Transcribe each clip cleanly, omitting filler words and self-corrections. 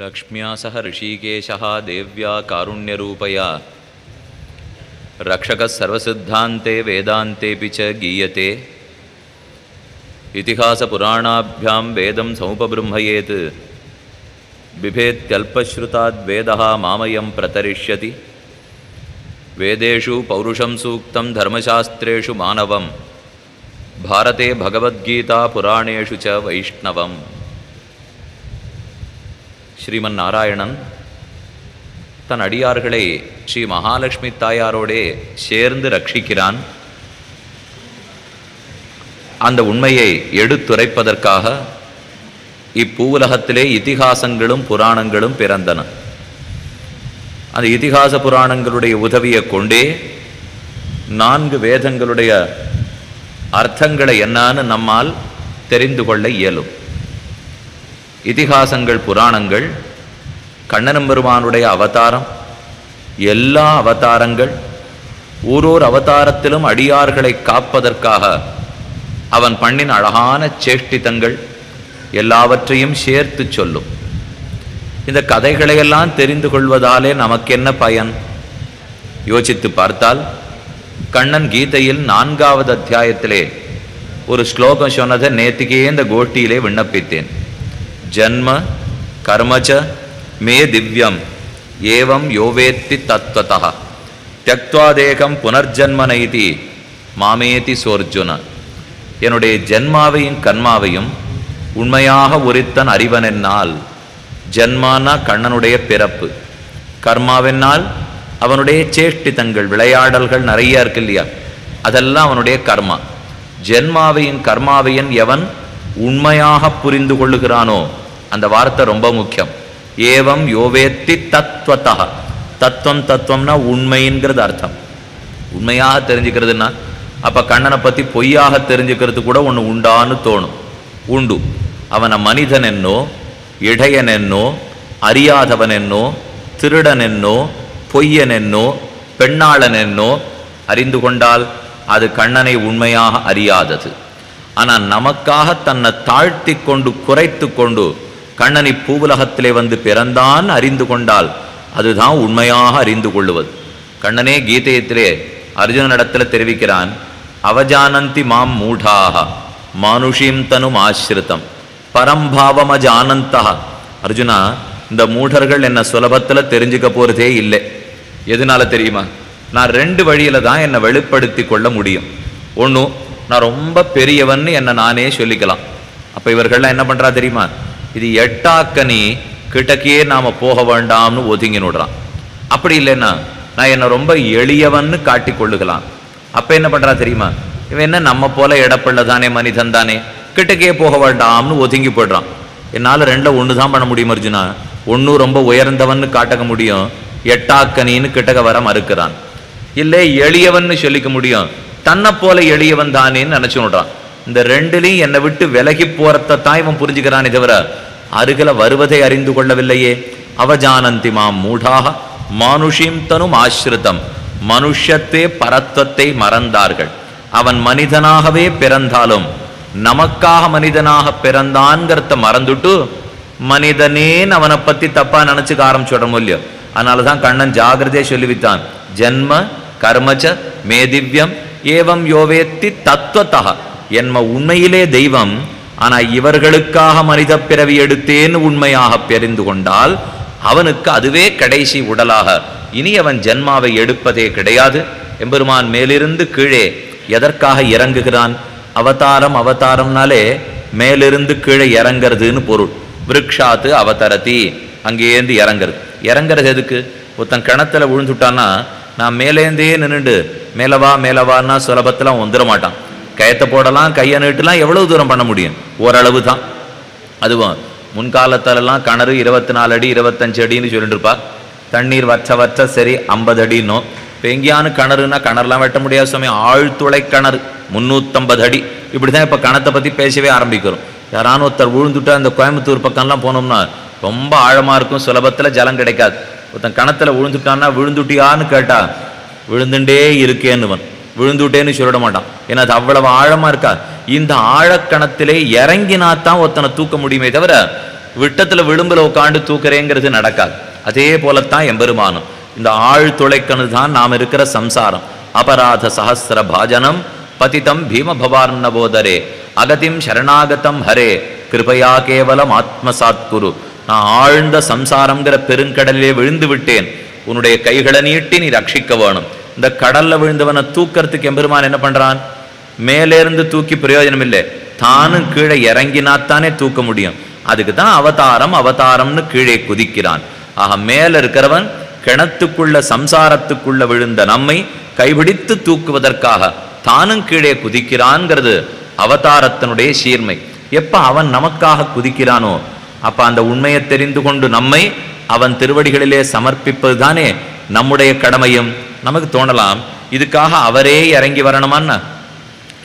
लक्ष्म्या सह ऋषिकेशः देव्या कारुण्यरूपया रक्षकः सर्वसिद्धान्ते वेदान्तेऽपि च गीयते इतिहासपुराणाभ्यां वेदं समुपबृंहयेत् बिभेत्यल्पश्रुताद्वेदः मामयं प्रतरिष्यति वेदेषु पौरुषं सूक्तं धर्मशास्त्रेषु मानवं भारते भगवद्गीता पुराणेषु च वैष्णवम् ஸ்ரீமன் நாராயணன் தன் அடியார்களை ஸ்ரீ மகாலட்சுமி தாயாரோடே சேர்ந்து ரட்சிக்கிறான். அந்த உண்மையை எடுத்துரைப்பதற்காக இப்பூவுலகத்திலே இதிகாசங்களும் புராணங்களும் பிறந்தன. அந்த இதிகாச புராணங்களுடைய உதவியை கொண்டே 4 வேதங்களுடைய அர்த்தங்களை என்னான்னு நம்மால் தெரிந்து கொள்ள இயலும். இதிகாசங்கள் புராணங்கள் கண்ணன் பெருமானுடைய அவதாரம், எல்லா அவதாரங்கள் ஓரோர் அவதாரத்திலும் அடியார்களை காப்பதற்காக அவன் பண்ணின் அழகான சேஷ்டிதங்கள் எல்லாவற்றையும் சேர்த்து சொல்லும். இந்த கதைகளையெல்லாம் தெரிந்து கொள்வதாலே நமக்கு என்ன பயன்? யோசித்து பார்த்தால் கண்ணன் கீதையில் 4வது அத்தியாயத்திலே ஒரு ஸ்லோகம் சொன்னதை நேத்திக்கே இந்த கோஷ்டியிலே விண்ணப்பித்தேன். ஜன்ம கர்மச்ச மே திவ்யம் ஏவம் யோவேத்தி தத்வதः த்யக்த்வாதேகம் புனர்ஜன்மனைதி மாமேதி சோர்ஜுன. என்னுடைய ஜன்மாவையும் கர்மாவையும் உண்மையாக உரித்தன் அறிவனென்னால், ஜன்மானா கண்ணனுடைய பிறப்பு, கர்மாவென்னால் அவனுடைய சேஷ்டிதங்கள் விளையாடல்கள் நிறைய இருக்கு இல்லையா, அதெல்லாம் அவனுடைய கர்மா. ஜன்மாவையும் கர்மாவையும் எவன் உண்மையாக புரிந்து கொள்ளுகிறானோ, அந்த வார்த்தை ரொம்ப முக்கியம். ஏவம் யோவேத்தி தத்வதः. தத்துவம் தத்துவம்னா உண்மைங்கிறது அர்த்தம். உண்மையாக தெரிஞ்சுக்கிறதுனா அப்ப கண்ணனை பத்தி பொய்யாக தெரிஞ்சுக்கிறது கூட ஒன்று உண்டான்னு தோணும். உண்டு. அவனை மனிதன் என்னோ, இடையன் என்னோ, அறியாதவன் என்னோ, திருடன் என்னோ, பொய்யன் என்னோ, பெண்ணாளன் என்னோ அறிந்து கொண்டால் அது கண்ணனை உண்மையாக அறியாதது. ஆனால் நமக்காக தன்னை தாழ்த்தி கொண்டு குறைத்து கொண்டு கண்ணனை பூவுலகத்திலே வந்து பிறந்தான் அறிந்து கொண்டால் அதுதான் உண்மையாக அறிந்து கொள்ளுவது. கண்ணனே கீதையத்திலே அர்ஜுனனிடத்தில் தெரிவிக்கிறான், அவஜானந்தி மாம் மூடாக மானுஷீம் தனும் ஆசிரித்தம் பரம்பாவம் அஜானந்தா. அர்ஜுனா, இந்த மூடர்கள் என்ன சுலபத்தில் தெரிஞ்சுக்க போறதே இல்லை. எதனால தெரியுமா? நான் 2 வழியில தான் என்னை வெளிப்படுத்தி கொள்ள முடியும். ஒன்று, நான் ரொம்ப பெரியவன்னு என்னை நானே சொல்லிக்கலாம். அப்போ இவர்கள்லாம் என்ன பண்ணுறா தெரியுமா? இது எட்டாக்கனி கிட்டக்கே நாம் போக வேண்டாம்னு ஒதுங்கி விடுறான். அப்படி இல்லைன்னா நான் என்னை ரொம்ப எளியவன்னு காட்டி கொள்ளுக்கலாம். அப்போ என்ன பண்ணுறா தெரியுமா? இவன் என்ன நம்ம போல எடப்பிள்ள தானே, மனிதன் தானே, கிட்டக்கே போக வேண்டாம்னு ஒதுங்கி போய்ட்றான். என்னால் 2ல் 1 தான் பண்ண முடியும் அர்ஜுனா. 1 ரொம்ப உயர்ந்தவன்னு காட்டக்க முடியும், எட்டாக்கனின்னு கிட்டக்க வர மறுக்கிறான். இல்லை எளியவன்னு சொல்லிக்க முடியும், தன்னை போல எளியவன் தானேன்னு நினைச்சு விடுறான். இந்த 2லையும் என்னை விட்டு விலகி போறத்தான் இவன் புரிஞ்சுக்கிறானே தவிர அருகில வருவதை அறிந்து கொள்ளவில்லையே. அவஜானந்தி மாம் மூடாக மானுஷீம் தனும் ஆசிரித்தம். மனுஷத்தே பரத்வத்தை மறந்தார்கள். அவன் மனிதனாகவே பிறந்தாலும் நமக்காக மனிதனாக பிறந்தான்கிறத மறந்துட்டு மனிதனேன்னு அவனை பத்தி தப்பா நினைச்சுக்க ஆரம்பிச்சுட முடியும். அதனாலதான் கண்ணன் ஜாகிரதையை சொல்லிவித்தான், ஜன்ம கர்மச்ச மே திவ்யம் ஏவம் யோவேத்தி தத்வதः. என்ம உண்மையிலே தெய்வம், ஆனா இவர்களுக்காக மனித பிறவி எடுத்தேன்னு உண்மையாக தெரிந்து கொண்டால் அவனுக்கு அதுவே கடைசி உடலாக, இனி அவன் ஜன்மாவை எடுப்பதே கிடையாது. எம்பெருமான் மேலிருந்து கீழே எதற்காக இறங்குகிறான்? அவதாரம், அவதாரம்னாலே மேலிருந்து கீழே இறங்கிறதுன்னு பொருள். விருக்ஷாத்து அவதரதி, அங்கேருந்து இறங்குறது. இறங்குறது எதுக்கு? ஒருத்தன் கிணத்துல விழுந்துட்டான்னா நான் மேலேந்தே நின்றுண்டு மேலவா மேலவான்னா சுலபத்தில் வந்துட மாட்டான். கயத்தை போடலாம், கையை நீட்டலாம், எவ்வளவு தூரம் பண்ண முடியும்? ஓரளவு தான். அதுவும் முன்காலத்திலலாம் கிணறு 24 அடி 25 அடின்னு சொல்லிட்டு இருப்பா. தண்ணீர் வற்ற சரி 50 அடின்னும். இப்போ எங்கேயானு கிணறுனா கிணறுலாம் வெட்ட முடியாத சமயம் ஆழ்துளை கிணறு 350 அடி. இப்படி தான் இப்போ கணத்தை பற்றி பேசவே ஆரம்பிக்கிறோம். யாரானு ஒருத்தர் விழுந்துட்டா இந்த கோயம்புத்தூர் பக்கம்லாம் போனோம்னா ரொம்ப ஆழமாக இருக்கும், சுலபத்தில் ஜலம் கிடைக்காது. ஒருத்தன் கணத்தில் விழுந்துட்டான்னா விழுந்துட்டியான்னு கேட்டா விழுந்துட்டே இருக்கேன்னுவன், விழுந்துட்டேன்னு சொல்லிட மாட்டான். ஏன்னா அது அவ்வளவு ஆழமா இருக்கா. இந்த ஆழக்கணத்திலே இறங்கினாத்தான் ஒருத்தனை தூக்க முடியுமே தவிர விட்டத்துல விளிம்புல உட்காந்து தூக்குறேங்கிறது நடக்காது. அதே போலத்தான் எம்பெருமானும். இந்த ஆழ்துளைக்கணு தான் நாம் இருக்கிற சம்சாரம். அபராத சஹஸ்ர பாஜனம் பதிதம் பீம பவார்ணபோதரே அகதிம் சரணாகதம் ஹரே கிருபையா கேவலம் ஆத்மசாத்குரு. நான் ஆழ்ந்த சம்சாரம்ங்கிற பெருங்கடலிலே விழுந்து விட்டேன், உன்னுடைய கைகளை நீட்டி நீ ரட்சிக்க வேணும். இந்த கடல்ல விழுந்தவனை தூக்கிறதுக்கு எம்பெருமான் என்ன பண்றான்? மேலேருந்து தூக்கி பிரயோஜனம் இல்லை, தானும் கீழே இறங்கினாத்தானே தூக்க முடியும். அதுக்கு தான் அவதாரம் அவதாரம்னு கீழே குதிக்கிறான். ஆக மேல இருக்கிறவன் கிணத்துக்குள்ள சம்சாரத்துக்குள்ள விழுந்த நம்மை கைபிடித்து தூக்குவதற்காக தானும் கீழே குதிக்கிறான்ங்கிறது அவதாரத்தினுடைய சீர்மை. எப்ப அவன் நமக்காக குதிக்கிறானோ அப்ப அந்த உண்மையை தெரிந்து கொண்டு நம்மை அவன் திருவடிகளிலே சமர்ப்பிப்பது தானே நம்முடைய கடமையும். நமக்கு தோணலாம் இதுக்காக அவரே இறங்கி வரணுமான்னா,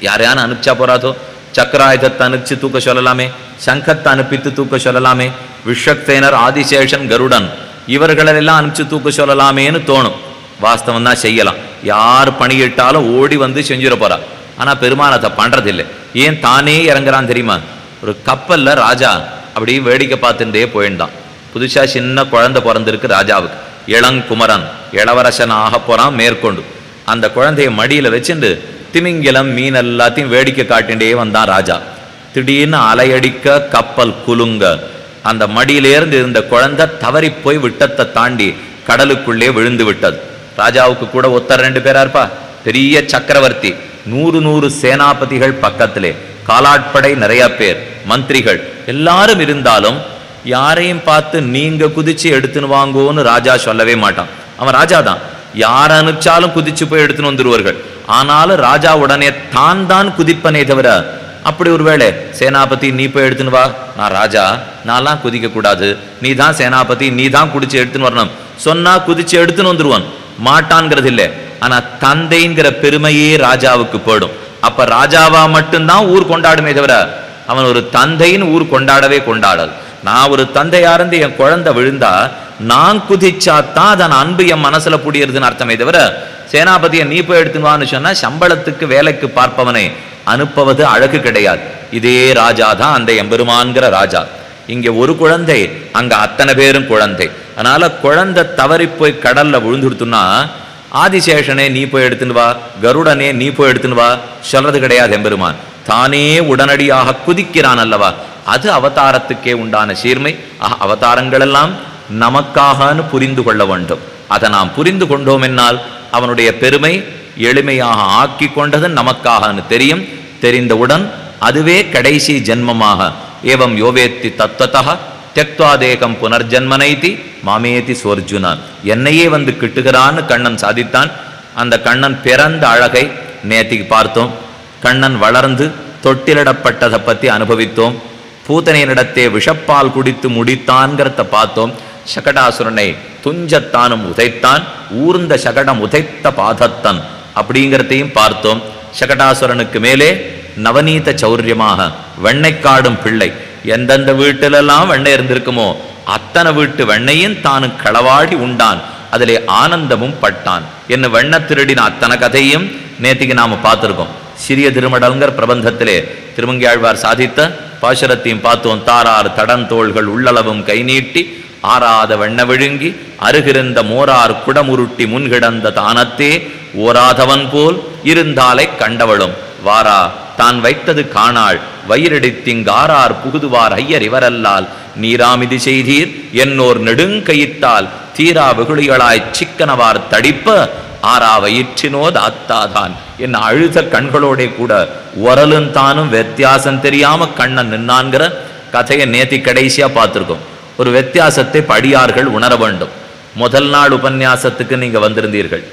யாரையான அனுப்பிச்சா போறாதோ? சக்கராயுதத்தை அனுப்பிச்சு தூக்க சொல்லலாமே, சங்கத்தை அனுப்பித்து தூக்க சொல்லலாமே, விஷக்தேனர் ஆதிசேஷன் கருடன் இவர்களெல்லாம் அனுப்பிச்சு தூக்க சொல்லலாமேன்னு தோணும். வாஸ்தவம் தான், செய்யலாம். யார் பணியிட்டாலும் ஓடி வந்து செஞ்சிட போறா. ஆனா பெருமான் அதை பண்றதில்லை. ஏன் தானே இறங்குறான் தெரியுமா? ஒரு கப்பல்ல ராஜா அப்படி வேடிக்கை பார்த்துட்டே போயிருந்தான். புதுசா சின்ன குழந்தை பிறந்திருக்கு ராஜாவுக்கு. இளங்குமரன் இளவரசன் ஆக போறான் மேற்கொண்டு. அந்த குழந்தைய மடியில வச்சுட்டு திமிங்கிலம் மீன் எல்லாத்தையும் வேடிக்கை காட்டிண்டே வந்தான் ராஜா. திடீர்னு அலையடிக்க கப்பல் குலுங்க அந்த மடியிலேருந்து இருந்த குழந்தை தவறி போய் விட்டத்தை தாண்டி கடலுக்குள்ளே விழுந்து விட்டது. ராஜாவுக்கு கூட ஒருத்தர் 2 பேரா இருப்பா, பெரிய சக்கரவர்த்தி, 100 சேனாபதிகள் பக்கத்திலே, காலாட்படை நிறைய பேர், மந்திரிகள் எல்லாரும் இருந்தாலும் யாரையும் பார்த்து நீங்க குதிச்சு எடுத்துன்னு வாங்கோன்னு ராஜா சொல்லவே மாட்டான். அவன் ராஜா தான், யார் அனுப்பிச்சாலும் குதிச்சு போய் எடுத்துன்னு வந்துருவார்கள். ஆனாலும் ராஜா உடனே தான் குதிப்பனே தவிர, அப்படி ஒருவேளை சேனாபதி நீ போய் எடுத்துன்னு வா, நான் ராஜா, நான்லாம் குதிக்க கூடாது, நீ தான் சேனாபதி, நீ தான் குடிச்சு எடுத்துன்னு வரணும் சொன்னா குதிச்சு எடுத்துன்னு வந்துருவான். மாட்டான்ங்கிறது இல்லை. ஆனா தந்தைங்கிற பெருமையே ராஜாவுக்கு போடும். அப்ப ராஜாவா மட்டும்தான் ஊர் கொண்டாடுமே தவிர அவன் ஒரு தந்தைன்னு ஊர் கொண்டாடவே கொண்டாடாது. நான் ஒரு தந்தையாருந்து என் குழந்தை விழுந்தா நான் குதிச்சாத்தான் அதன் அன்பு என் மனசுல புடியறதுன்னு அர்த்தமே தவிர, சேனாபதியை நீ போய் எடுத்துவான்னு சொன்னா சம்பளத்துக்கு வேலைக்கு பார்ப்பவனை அனுப்புவது அழகு கிடையாது. இதே ராஜா தான் அந்த எம்பெருமான்கிற ராஜா. இங்க ஒரு குழந்தை, அங்க அத்தனை பேரும் குழந்தை. அதனால குழந்தை தவறி போய் கடல்ல விழுந்துடுத்துன்னா ஆதிசேஷனே நீ போய் எடுத்துன்னு வா, கருடனே நீ போய் எடுத்துன்னு வா சொல்றது கிடையாது. எம்பெருமான் தானே உடனடியாக குதிக்கிறான் அல்லவா? அது அவதாரத்துக்கே உண்டான சீர்மை. அவதாரங்கள் எல்லாம் நமக்காகனு புரிந்து கொள்ள வேண்டும். அதை நாம் புரிந்து கொண்டோம் என்னால் அவனுடைய பெருமை எளிமையாக ஆக்கி கொண்டது நமக்காகனு தெரியும். தெரிந்தவுடன் அதுவே கடைசி ஜென்மமாக ஏவம் யோவேத்தி தத்வதः தியக்த்வாதேகம் புனர்ஜன்மனைதி மாமேதி சோர்ஜுனான், என்னையே வந்து கிட்டுகிறான்னு கண்ணன் சாதித்தான். அந்த கண்ணன் பிறந்த அழகை நேத்திக்கு பார்த்தோம். கண்ணன் வளர்ந்து தொட்டிலிடப்பட்டதை பற்றி அனுபவித்தோம். பூத்தனையினிடத்தே விஷப்பால் குடித்து முடித்தான்கிறத பார்த்தோம். சகடாசுரனை துஞ்சத்தானும் உதைத்தான், ஊர்ந்த சகடம் உதைத்த பாதத்தன் அப்படிங்கிறதையும் பார்த்தோம். சகடாசுரனுக்கு மேலே நவநீத சௌரியமாக வெண்ணைக்காடும் பிள்ளை. எந்தெந்த வீட்டிலெல்லாம் வெண்ணெய் இருந்திருக்குமோ அத்தனை வீட்டு வெண்ணையும் தானும் களவாடி உண்டான், அதிலே ஆனந்தமும் பட்டான். என்ன வெண்ண திருடின அத்தனை கதையும் நேத்திக்கு நாம பார்த்திருக்கோம். சிறிய திருமடல்ங்கிற பிரபந்தத்திலே திருமங்கியாழ்வார் சாதித்த பாசுரத்தையும் பார்த்தோம். தாரார் தடந்தோள்கள் உள்ளளவும் கை நீட்டி ஆறாத வெண்ண விழுங்கி அருகிருந்த மோரார் குடமுருட்டி முன்கிடந்த தானத்தே ஓராதவன் போல் இருந்தாலை கண்டவளும் வாரா தான் வைத்தது காணாள் வயிறடித்திங்காரார் புகுதுவார் ஐயர் இவரல்லால் நீராமிதி செய்தீர் என்னோர் நெடுங்கயித்தால் தீரா வெகுளிகளாய் சிக்கனவார் தடிப்ப ஆறா வயிற்றினோது அத்தாதான் என்ன அழுத கண்களோட கூட உரலும் தானும் வித்தியாசம் தெரியாம கண்ணன் நின்னான்கிற கதையை நேத்தி கடைசியா பார்த்திருக்கோம். ஒரு வித்தியாசத்தை படியார்கள் உணர வேண்டும். முதல் நாள் உபன்யாசத்துக்கு நீங்க வந்திருந்தீர்கள்.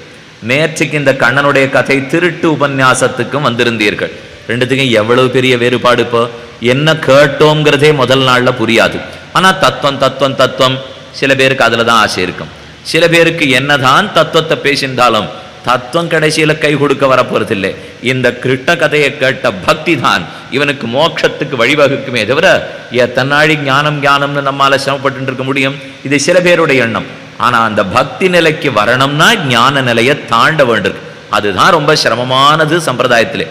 நேற்றுக்கு இந்த கண்ணனுடைய கதை திருட்டு உபன்யாசத்துக்கும் வந்திருந்தீர்கள். ரெண்டுத்துக்கும் எவ்வளவு பெரிய வேறுபாடு! இப்போ என்ன கேட்டோங்கிறதே முதல் நாள்ல புரியாது. ஆனா தத்துவம் தத்துவம் தத்துவம் சில பேருக்கு அதுல தான் ஆசை இருக்கும். சில பேருக்கு என்னதான் தத்துவத்தை பேசியிருந்தாலும் தத்துவம் கடைசியில கை கொடுக்க வரப்போறதில்லை. இந்த கிருஷ்ண கதையை கேட்ட பக்தி தான் இவனுக்கு மோட்சத்துக்கு வழிவகுக்குமே தவிர தன்னாழி ஞானம் ஞானம்னு நம்மால சிரமப்பட்டு இருக்க முடியும். இது சில பேருடைய எண்ணம். ஆனா அந்த பக்தி நிலைக்கு வரணும்னா ஞான நிலையை தாண்ட வேண்டும். அதுதான் ரொம்ப சிரமமானது. சம்பிரதாயத்திலே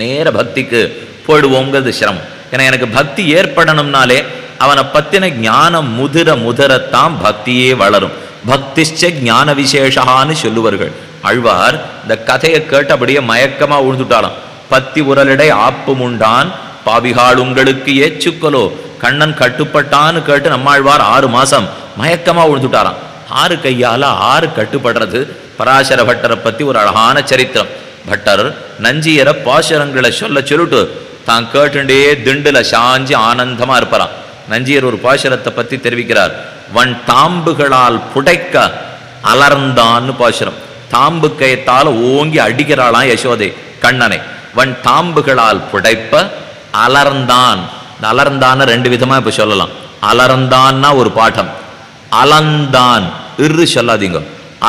நேர பக்திக்கு போயிடுவோங்கிறது சிரமம். ஏன்னா எனக்கு பக்தி ஏற்படணும்னாலே அவனை பத்தின ஞானம் முதிர முதிரத்தான் பக்தியே வளரும். பக்திஷ்ட ஞான விசேஷான்னு சொல்லுவார்கள். ஆழ்வார் இந்த கதையை கேட்டபடியே மயக்கமா உழுந்துட்டாளாம். பத்தி உரலிடை ஆப்பும் உண்டான் பாவிகாள் உங்களுக்கு ஏச்சுக்கலோ. கண்ணன் கட்டுப்பட்டான்னு கேட்டு நம்மாழ்வார் 6 மாசம் மயக்கமா உழுந்துட்டாராம். 6 கையால 6 கட்டுப்படுறது. பராசர பட்டரை பத்தி ஒரு அழகான சரித்திரம். பட்டர் நஞ்சியர பாசுரங்களை சொல்லிட்டு தான் கேட்டுண்டே திண்டுல சாஞ்சி ஆனந்தமா இருப்பாராம். நஞ்சியர் ஒரு பாசுரத்தை பத்தி தெரிவிக்கிறார். வன் தாம்புகளால் புடைக்க அலர்ந்தான்னு பாசுரம். தாம்பு கயத்தால் ஓங்கி அடிக்கிறாளாம் யசோதை கண்ணனை. வன் தாம்புகளால் புடைப்ப அலர்ந்தான். அலர்ந்தான்னு 2 விதமா இப்ப சொல்லலாம். அலர்ந்தான்னா ஒரு பாட்டம், அலந்தான் இரு சொல்லாதீங்க.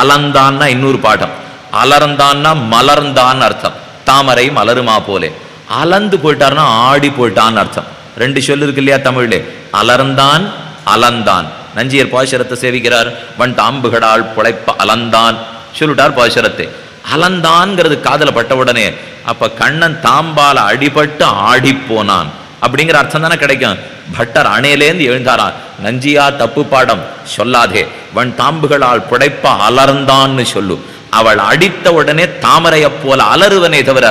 அலந்தான்னா இன்னொரு பாட்டம். அலர்ந்தான்னா மலர்ந்தான் அர்த்தம். தாமரை மலருமா போலே. அலந்து போயிட்டார்னா ஆடி போயிட்டான்னு அர்த்தம். 2 சொல்லு இருக்கு இல்லையா தமிழ்லே. அலர்ந்தான் அலந்தான். நஞ்சியர் பாசுரத்தை சேவிக்கிறார். வன் தாம்புகளால் புழைப்ப அலந்தான் சொல்லிட்டார் பாசுரத்தை. அலந்தான்ங்கிறது காதல பட்ட உடனே அப்ப கண்ணன் தாம்பால அடிபட்டு ஆடி போனான் அப்படிங்கிற அர்த்தம் தானே கிடைக்கும். பட்டர் அணையிலேந்து எழுந்தாரான். நஞ்சியா தப்பு பாடம் சொல்லாதே, வன் தாம்புகளால் புடைப்ப அலர்ந்தான்னு சொல்லு. அவள் அடித்த உடனே தாமரைய போல அலறுவனே தவிர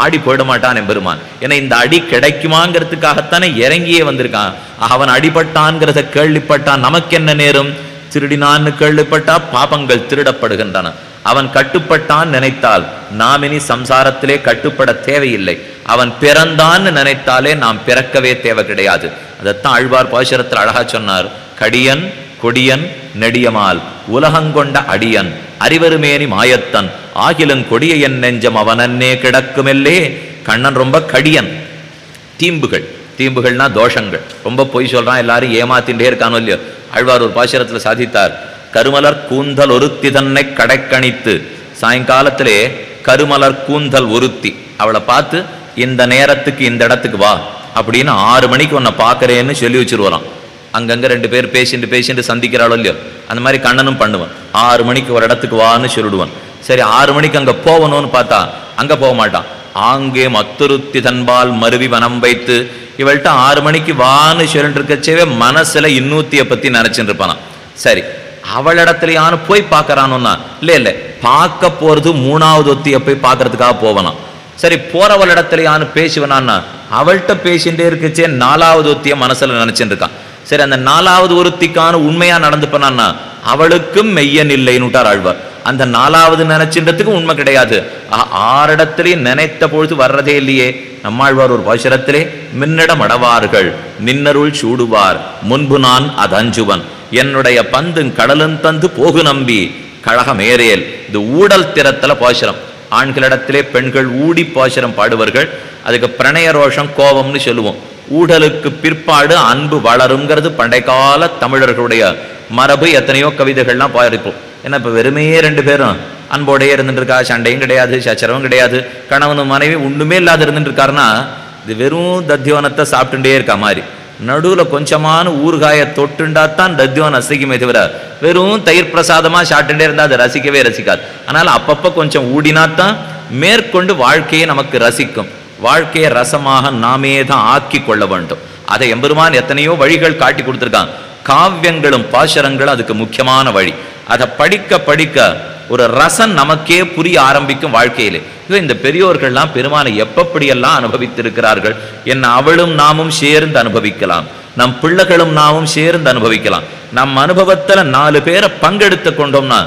ஆடி போயிட மாட்டான் எம்பெருமான். ஏன்னா இந்த அடி கிடைக்குமாங்கிறதுக்காகத்தானே இறங்கியே வந்திருக்கான். அவன் அடிபட்டான்கிறத கேள்விப்பட்டான். நமக்கு என்ன நேரும்? திருடினான்னு கேள்விப்பட்டா பாபங்கள் திருடப்படுகின்றன. அவன் கட்டுப்பட்டான் நினைத்தால் நாம் இனி சம்சாரத்திலே கட்டுப்பட தேவையில்லை. அவன் பிறந்தான்னு நினைத்தாலே நாம் பிறக்கவே தேவை கிடையாது. அதைத்தான் ஆழ்வார் பாசுரத்தில் அழகா சொன்னார். கடியன் கொடியன் நெடியமால் உலகங்கொண்ட அடியன் அறிவருமேனி மாயத்தன் ஆகிலன் கொடிய என் நெஞ்சம் அவனன்னே கிடக்குமெல்லே. கண்ணன் ரொம்ப கடியன். தீம்புகள்னா தோஷங்கள். ரொம்ப பொய் சொல்றான், எல்லாரும் ஏமாத்தின்றே இருக்கானோ இல்லையோ. ஆழ்வார் ஒரு பாசுரத்துல சாதித்தார். கருமலர் கூந்தல் ஒருத்தி தன்னை கடைக்கணித்து. சாயங்காலத்திலே கருமலர் கூந்தல் ஒருத்தி அவளை பார்த்து இந்த நேரத்துக்கு இந்த இடத்துக்கு வா அப்படின்னு 6 மணிக்கு உன்னை பார்க்கறேன்னு சொல்லி வச்சிருவான். அங்கங்க 2 பேர் பேசிட்டு சந்திக்கிறாளோ இல்லையோ. அந்த மாதிரி கண்ணனும் பண்ணுவான். 6 மணிக்கு ஒரு இடத்துக்கு வான்னு சொல்லிடுவான். சரி 6 மணிக்கு அங்க போகணும்னு பார்த்தா அங்க போக மாட்டான். ஆங்கே மத்துருத்தி தன்பால் மருவி வனம் வைத்து இவள்கிட்ட 6 மணிக்கு வான்னு சொல்லிட்டு இருக்கச்சேவே மனசுல இன்னூத்திய பத்தி நினைச்சுட்டு இருப்பானா. சரி அவளிடத்துலயானு போய் பார்க்கறானோன்னா இல்ல பார்க்க போறது 3வது ஒத்திய போய் பார்க்கறதுக்காக போவனான். சரி போறவளிடத்துலயானு பேசுவனான்னா அவள்கிட்ட பேசிட்டே இருக்கச்சே 4வது ஒத்திய மனசுல நினைச்சுட்டு இருக்கான். சரி அந்த 4வது ஒருத்திக்கான உண்மையா நடந்து பண்ணான்னா அவளுக்கும் மெய்யன் இல்லைன்னுட்டார் ஆழ்வார். அந்த 4வது நினைச்சுன்றதுக்கு உண்மை கிடையாது. 6 இடத்துலயும் நினைத்த பொழுது வர்றதே இல்லையே. நம்மாழ்வார் ஒரு பாசுரத்திலே மின்னிடம் அடவார்கள் நின்னருள் சூடுவார் முன்பு நான் அதஞ்சுவன் என்னுடைய பந்தும் கடலும் தந்து போகு நம்பி கழகமேரேல். இது ஊடல் திறத்தல பாசுரம். ஆண்களிடத்திலே பெண்கள் ஊடி பாசுரம் பாடுவார்கள். அதுக்கு பிரணய ரோஷம் கோபம்னு சொல்லுவோம். ஊடலுக்கு பிற்பாடு அன்பு வளருங்கிறது பண்டை கால தமிழர்களுடைய மரபு. எத்தனையோ கவிதைகள்லாம் பாடிப்போம். ஏன்னா இப்ப வெறுமே 2 பேரும் அன்போடையே இருந்துட்டு இருக்கா. சண்டையும் கிடையாது, சச்சரவும் கிடையாது. கணவனும் மனைவி ஒண்ணுமே இல்லாத இருந்துட்டு இருக்காருன்னா இது வெறும் தத்தியோனத்தை சாப்பிட்டுட்டே இருக்கா மாதிரி. நடுவுல கொஞ்சமான ஊறுகாய தொட்டுண்டாத்தான் தத்தியோன் ரசிக்குமே தவிர வெறும் தயிர் பிரசாதமா சாப்பிட்டுட்டே இருந்தா அது ரசிக்கவே ரசிக்காது. அதனால அப்பப்ப கொஞ்சம் ஊடினாத்தான் மேற்கொண்டு வாழ்க்கையை நமக்கு ரசிக்கும். வாழ்க்கையை ரசமாக நாமே தான் ஆக்கி கொள்ள வேண்டும். அதை எம்பெருமான் எத்தனையோ வழிகள் காட்டி கொடுத்துருக்கான். காவியங்களும் பாசுரங்களும் அதுக்கு முக்கியமான வழி. அதை படிக்க படிக்க ஒரு ரசம் நமக்கே புரிய ஆரம்பிக்கும் வாழ்க்கையிலே. இந்த பெரியோர்கள்லாம் பெருமானை எப்படியெல்லாம் அனுபவித்திருக்கிறார்கள். என்ன அவளும் நாமும் சேர்ந்து அனுபவிக்கலாம். நம் பிள்ளைகளும் நாமும் சேர்ந்து அனுபவிக்கலாம். நம் அனுபவத்துல 4 பேரை பங்கெடுத்து கொண்டோம்னா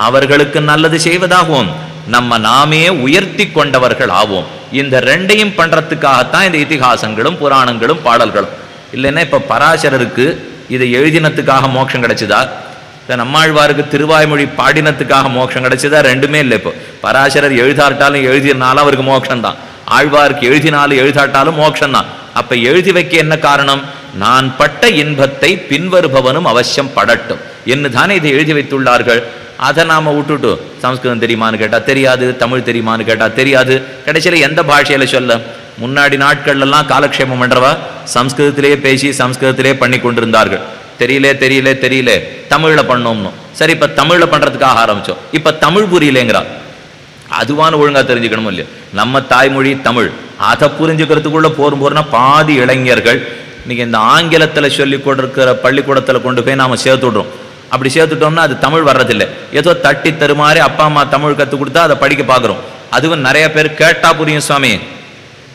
அவர்களுக்கு நல்லது செய்வதாகவும் நம்ம நாமே உயர்த்தி கொண்டவர்கள் ஆவோம். இந்த 2ஐயும் பண்றதுக்காகத்தான் இந்த இதிகாசங்களும் புராணங்களும் பாடல்களும். இல்லைன்னா இப்ப பராசரருக்கு இதை எழுதினத்துக்காக மோட்சம் கிடைச்சதா, நம்மாழ்வாருக்கு திருவாய்மொழி பாடினத்துக்காக மோட்சம் கிடைச்சதா? 2மே இல்லை. இப்போ பராசரர் எழுதாட்டாலும் எழுதினாலும் அவருக்கு மோட்சம் தான். ஆழ்வாருக்கு எழுதினாலும் எழுதாட்டாலும் மோட்சம் தான். அப்ப எழுதி வைக்க என்ன காரணம்? நான் பட்ட இன்பத்தை பின்வருபவனும் அவசியம் படட்டும் என்று தானே இதை எழுதி வைத்துள்ளார்கள். அதை நாம விட்டுட்டு சம்ஸ்கிருதம் தெரியுமான்னு கேட்டா தெரியாது, தமிழ் தெரியுமான்னு கேட்டா தெரியாது. கடைசியில எந்த பாஷையில சொல்ல? முன்னாடி நாட்கள்லாம் காலக்ஷேபம் பண்றவா சம்ஸ்கிருதத்திலேயே பேசி சம்ஸ்கிருதத்திலே பண்ணி கொண்டிருந்தார்கள். தெரியல தமிழ்ல பண்ணோம்னு. சரி இப்ப தமிழ்ல பண்றதுக்காக ஆரம்பிச்சோம். இப்ப தமிழ் புரியலேங்கிறா. அதுவான ஒழுங்கா தெரிஞ்சுக்கணும் இல்லையா? நம்ம தாய்மொழி தமிழ், அதை புரிஞ்சுக்கிறதுக்குள்ள போர்னா பாதி இளைஞர்கள் இன்னைக்கு இந்த ஆங்கிலத்தில் சொல்லி கொடுக்கிற பள்ளிக்கூடத்தில் கொண்டு போய் நாம் சேர்த்து விடுறோம். அப்படி சேர்த்துட்டோம்னா அது தமிழ் வர்றதில்லை. ஏதோ தட்டி தருமாறி அப்பா அம்மா தமிழ் கற்றுக் கொடுத்தா அதை படிக்க பார்க்குறோம். அதுவும் நிறைய பேர் கேட்டா புரியும் சுவாமி,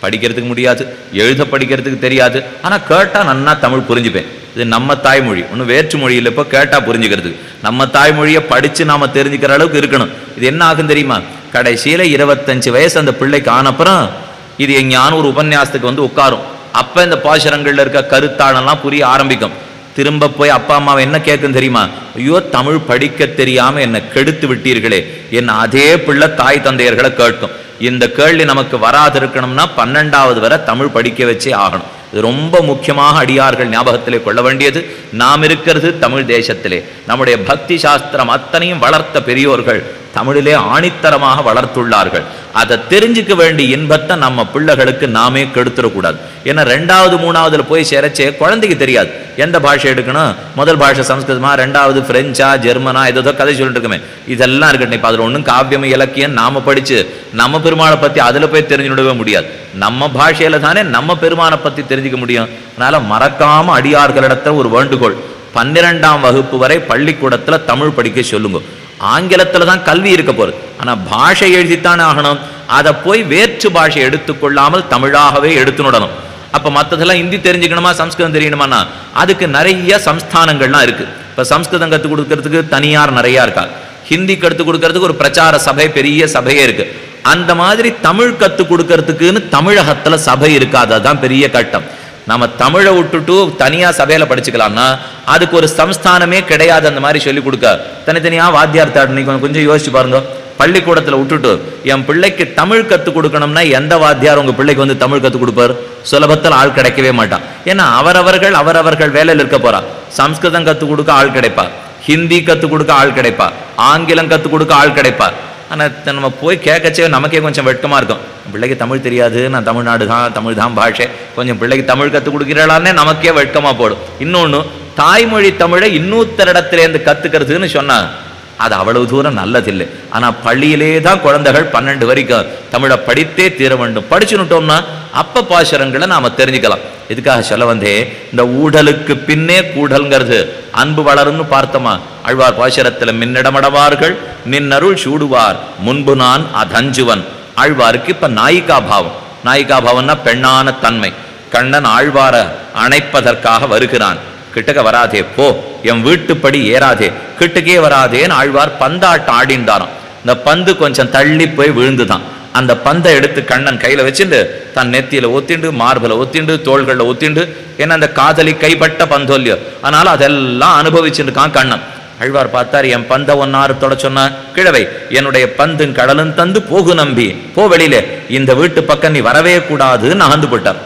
படிக்கிறதுக்கு முடியாது, எழுத படிக்கிறதுக்கு தெரியாது, ஆனால் கேட்டால் நன்னா தமிழ் புரிஞ்சுப்பேன். இது நம்ம தாய்மொழி, ஒன்றும் வேற்று மொழி இல்லை. இப்போ கேட்டால் புரிஞ்சுக்கிறது நம்ம தாய்மொழியை படித்து நாம் தெரிஞ்சுக்கிற அளவுக்கு இருக்கணும். இது என்ன ஆகும் தெரியுமா? கடைசியில் 25 வயசு அந்த பிள்ளைக்கு ஆனப்புறம் இது எங்கேயான ஒரு உபன்யாசத்துக்கு வந்து உட்காரும். அப்போ இந்த பாசுரங்களில் இருக்க கருத்தாளெல்லாம் புரிய ஆரம்பிக்கும். திரும்ப போய் அப்பா அம்மாவை என்ன கேட்கும் தெரியுமா? ஐயோ, தமிழ் படிக்க தெரியாமல் என்னை கெடுத்து விட்டீர்களே என்ன அதே பிள்ளை தாய் தந்தையர்களை கேட்கும். இந்த கேள்வி நமக்கு வராது இருக்கணும்னா 12வது வரை தமிழ் படிக்க வச்சே ஆகணும். இது ரொம்ப முக்கியமாக அடியார்கள் ஞாபகத்திலே கொள்ள வேண்டியது. நாம் இருக்கிறது தமிழ் தேசத்திலே. நம்முடைய பக்தி சாஸ்திரம் அத்தனையும் வளர்த்த பெரியோர்கள் தமிழிலே ஆணித்தரமாக வளர்த்துள்ளார்கள். அதை தெரிஞ்சுக்க வேண்டிய இன்பத்தை நம்ம பிள்ளைகளுக்கு நாமே கெடுத்துடக்கூடாது. ஏன்னா 2வது 3வதுல போய் சேரச்சே குழந்தைக்கு தெரியாது எந்த பாஷை எடுக்கணும். முதல் பாஷை சம்ஸ்கிருதமா, 2வது பிரெஞ்சா, ஜெர்மனா, ஏதோ கதை சொல்லிட்டு இருக்கமே, இதெல்லாம் இருக்கட்டும். இப்போ அதில் ஒன்றும் காவியம் இலக்கியம் நாம படிச்சு நம்ம பெருமாளை பற்றி அதில் போய் தெரிஞ்சுடவே முடியாது. நம்ம பாஷையில தானே நம்ம பெருமானை பற்றி தெரிஞ்சுக்க முடியும். அதனால மறக்காம அடியார்களிடத்தில் ஒரு வேண்டுகோள், 12ஆம் வகுப்பு வரை பள்ளிக்கூடத்தில் தமிழ் படிக்க சொல்லுங்க. ஆங்கிலத்தில் தான் கல்வி இருக்க போகுது, ஆனால் பாஷை எழுதித்தானே ஆகணும். அதை போய் வேற்று பாஷை எடுத்துக்கொள்ளாமல் தமிழாகவே எடுத்துடணும். அப்போ மற்றதெல்லாம் ஹிந்தி தெரிஞ்சுக்கணுமா, சம்ஸ்கிருதம் தெரியணுமானா அதுக்கு நிறைய சம்ஸ்தானங்கள்லாம் இருக்குது. இப்போ சம்ஸ்கிருதம் கற்றுக் கொடுக்கறதுக்கு தனியார் நிறையா இருக்கா, ஹிந்தி கற்றுக் கொடுக்கறதுக்கு ஒரு பிரச்சார சபை, பெரிய சபையே இருக்குது. அந்த மாதிரி தமிழ் கற்றுக் கொடுக்கறதுக்குன்னு தமிழகத்தில் சபை இருக்காது. அதுதான் பெரிய கட்டம். நம்ம தமிழை விட்டுட்டு தனியாக சபையில் படிச்சுக்கலாம்னா அதுக்கு ஒரு சம்ஸ்தானமே கிடையாது. அந்த மாதிரி சொல்லிக் கொடுக்க தனித்தனியாக வாத்தியார் தாடு. கொஞ்சம் யோசிச்சு பாருங்க, பள்ளிக்கூடத்தில் விட்டுட்டு என் பிள்ளைக்கு தமிழ் கற்றுக் கொடுக்கணும்னா எந்த வாத்தியார் உங்கள் பிள்ளைக்கு வந்து தமிழ் கற்றுக் கொடுப்பார்? சுலபத்தில் ஆள் கிடைக்கவே மாட்டான். ஏன்னா அவரவர்கள் வேலையில் இருக்க போறா. சம்ஸ்கிருதம் கற்றுக் கொடுக்க ஆள் கிடைப்பா, ஹிந்தி கற்றுக் கொடுக்க ஆள் கிடைப்பா, ஆங்கிலம் கற்றுக் கொடுக்க ஆள் கிடைப்பா. ஆனால் நம்ம போய் கேட்கச்சே நமக்கே கொஞ்சம் வெட்கமாக இருக்கும். பிள்ளைக்கு தமிழ் தெரியாது, நான் தமிழ்நாடு தான், தமிழ் தான் பாஷை, கொஞ்சம் பிள்ளைக்கு தமிழ் கற்றுக் கொடுக்கிறாளான்னே நமக்கே வெட்கமாக போடும். இன்னொன்று, தாய்மொழி தமிழை இன்னொருத்தரிடத்திலேருந்து கற்றுக்கிறதுன்னு சொன்னால் அது அவ்வளவு தூரம் நல்லதில்லை. ஆனால் பள்ளியிலே தான் குழந்தைகள் 12 வரைக்கும் தமிழை படித்தே தீர வேண்டும். படிச்சுட்டோம்னா அப்ப பாசுரங்களை நாம தெரிஞ்சுக்கலாம். இதுக்காக சொல்ல வந்தே, இந்த ஊடலுக்கு பின்னே கூடல்ங்கிறது அன்பு வளரும்னு பார்த்தோமா? ஆழ்வார் பாசுரத்தில் மின்னிடமடவார்கள் நின்னருள் சூடுவார் முன்பு நான் அதஞ்சுவன். ஆழ்வாருக்கு இப்ப நாயிகா பாவம். நாயிகா பாவம்னா பெண்ணான தன்மை. கண்ணன் ஆழ்வார அணைப்பதற்காக வருகிறான். கிட்டக்க வராதே, போ, என் வீட்டுப்படி ஏறாதே, கிட்டக்கே வராதேன்னு ஆழ்வார் பந்தாட்டம் ஆடிந்தாராம். இந்த பந்து கொஞ்சம் தள்ளி போய் விழுந்துதான். அந்த பந்தை எடுத்து கண்ணன் கையில வச்சுட்டு தன் நெத்தியில ஒத்திண்டு, மார்பில ஒத்திண்டு, தோள்களில் ஒத்திண்டு, ஏன்னா அந்த காதலி கைப்பட்ட பந்தோல்லியோ, அதனால அதெல்லாம் அனுபவிச்சுருக்கான் கண்ணன். ஆழ்வார் பார்த்தார், என் பந்தை ஒன்னாறு தொட சொன்னா, கிழவை என்னுடைய பந்தும் கடலும் தந்து போகு நம்பி, போ வெளியில, இந்த வீட்டு பக்கம் நீ வரவே கூடாதுன்னு நகர்ந்து போட்டார்.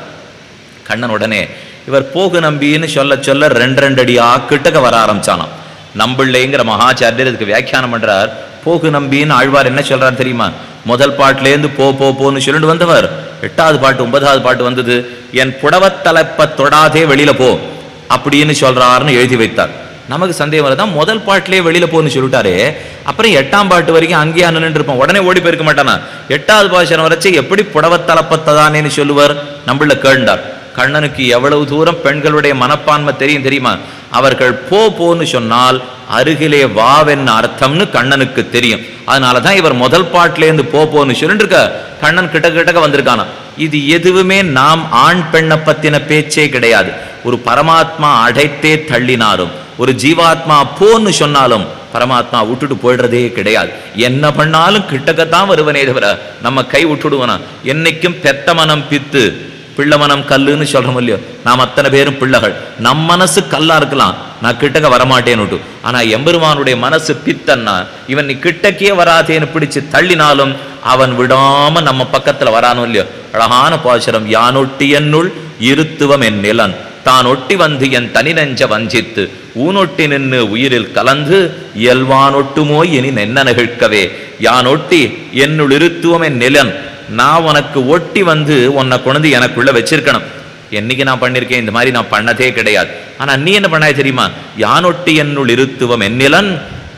கண்ணன் உடனே இவர் போகு நம்பின்னு சொல்ல சொல்ல 2 அடியா கிட்டக்க வர ஆரம்பிச்சானாம். நம்பிள்ளைங்கிற மகாச்சாரியர் இதுக்கு வியாக்கியானம் பண்றார். போகு நம்பின்னு ஆழ்வார் என்ன சொல்றாரு தெரியுமா? முதல் பாட்டிலேருந்து போன்னு சொல்லிட்டு வந்தவர் 8வது பாட்டு 9வது பாட்டு வந்தது, என் புடவத்தலைப்ப தொடாதே வெளியில போ அப்படின்னு சொல்றாருன்னு எழுதி வைத்தார். நமக்கு சந்தேகம் வரதான், முதல் பாட்டிலே வெளியில போன்னு சொல்லிட்டாரு, அப்புறம் 8ஆம் பாட்டு வரைக்கும் அங்கேயே நின்று இருப்பான், உடனே ஓடி போயிருக்க மாட்டானா? 8வது பாசனம் வரைச்சு எப்படி புடவத்தலைப்பத்ததானேன்னு சொல்லுவார்? நம்மள கேண்டார். கண்ணனுக்கு எவ்வளவு தூரம் பெண்களுடைய மனப்பான்மை தெரியும் தெரியுமா? அவர்கள் போன்னு சொன்னால் அருகிலே வாவென்ன அர்த்தம்னு கண்ணனுக்கு தெரியும். அதனாலதான் இவர் முதல் பாட்டிலேருந்து போன்னு சொல்லிட்டு இருக்க கண்ணன் கிட்டக்க வந்திருக்கானா. இது எதுவுமே நாம் ஆண் பெண்ணை பத்தின பேச்சே கிடையாது. ஒரு பரமாத்மா அடைத்தே தள்ளினாலும், ஒரு ஜீவாத்மா போன்னு சொன்னாலும் பரமாத்மா விட்டுட்டு போயிடுறதே கிடையாது. என்ன பண்ணாலும் கிட்டக்கத்தான் வருவனே தவிர நம்ம கை விட்டுடுவனா? என்னைக்கும் பெத்த மனம் பித்து பிள்ளை மனம் கல்லுன்னு சொல்றோம் இல்லையோ, நாம் அத்தனை பேரும் பிள்ளைகள். நம் மனசு கல்லா இருக்கலாம், நான் கிட்டக்க வரமாட்டேன்னு. ஆனா எம்பெருமானுடைய மனசு பித்தன்னா, இவன் நீ கிட்டக்கே வராதேன்னு பிடிச்சு தள்ளினாலும் அவன் விடாம நம்ம பக்கத்துல வரானோ இல்லையோ. அழகான பாசுரம், யானொட்டி என்னுள் இருத்துவம் என் நிலன் தான் ஒட்டி வந்து என் தனி நெஞ்ச வஞ்சித்து ஊனொட்டி நின்று உயிரில் கலந்து இயல்வானொட்டுமோ இனி நென்ன நிகழ்க்கவே. யானொட்டி என்னுள் இருத்துவம் என் நிலன், நான் உனக்கு ஒட்டி வந்து உன்னை கொண்டு எனக்குள்ள வச்சிருக்கணும். என்னைக்கு நான் பண்ணிருக்கேன்? இந்த மாதிரி நான் பண்ணதே கிடையாது. ஆனா நீ என்ன பண்ணாய் தெரியுமா? யானொட்டி என்னுள் இருத்துவம் என்னிலன்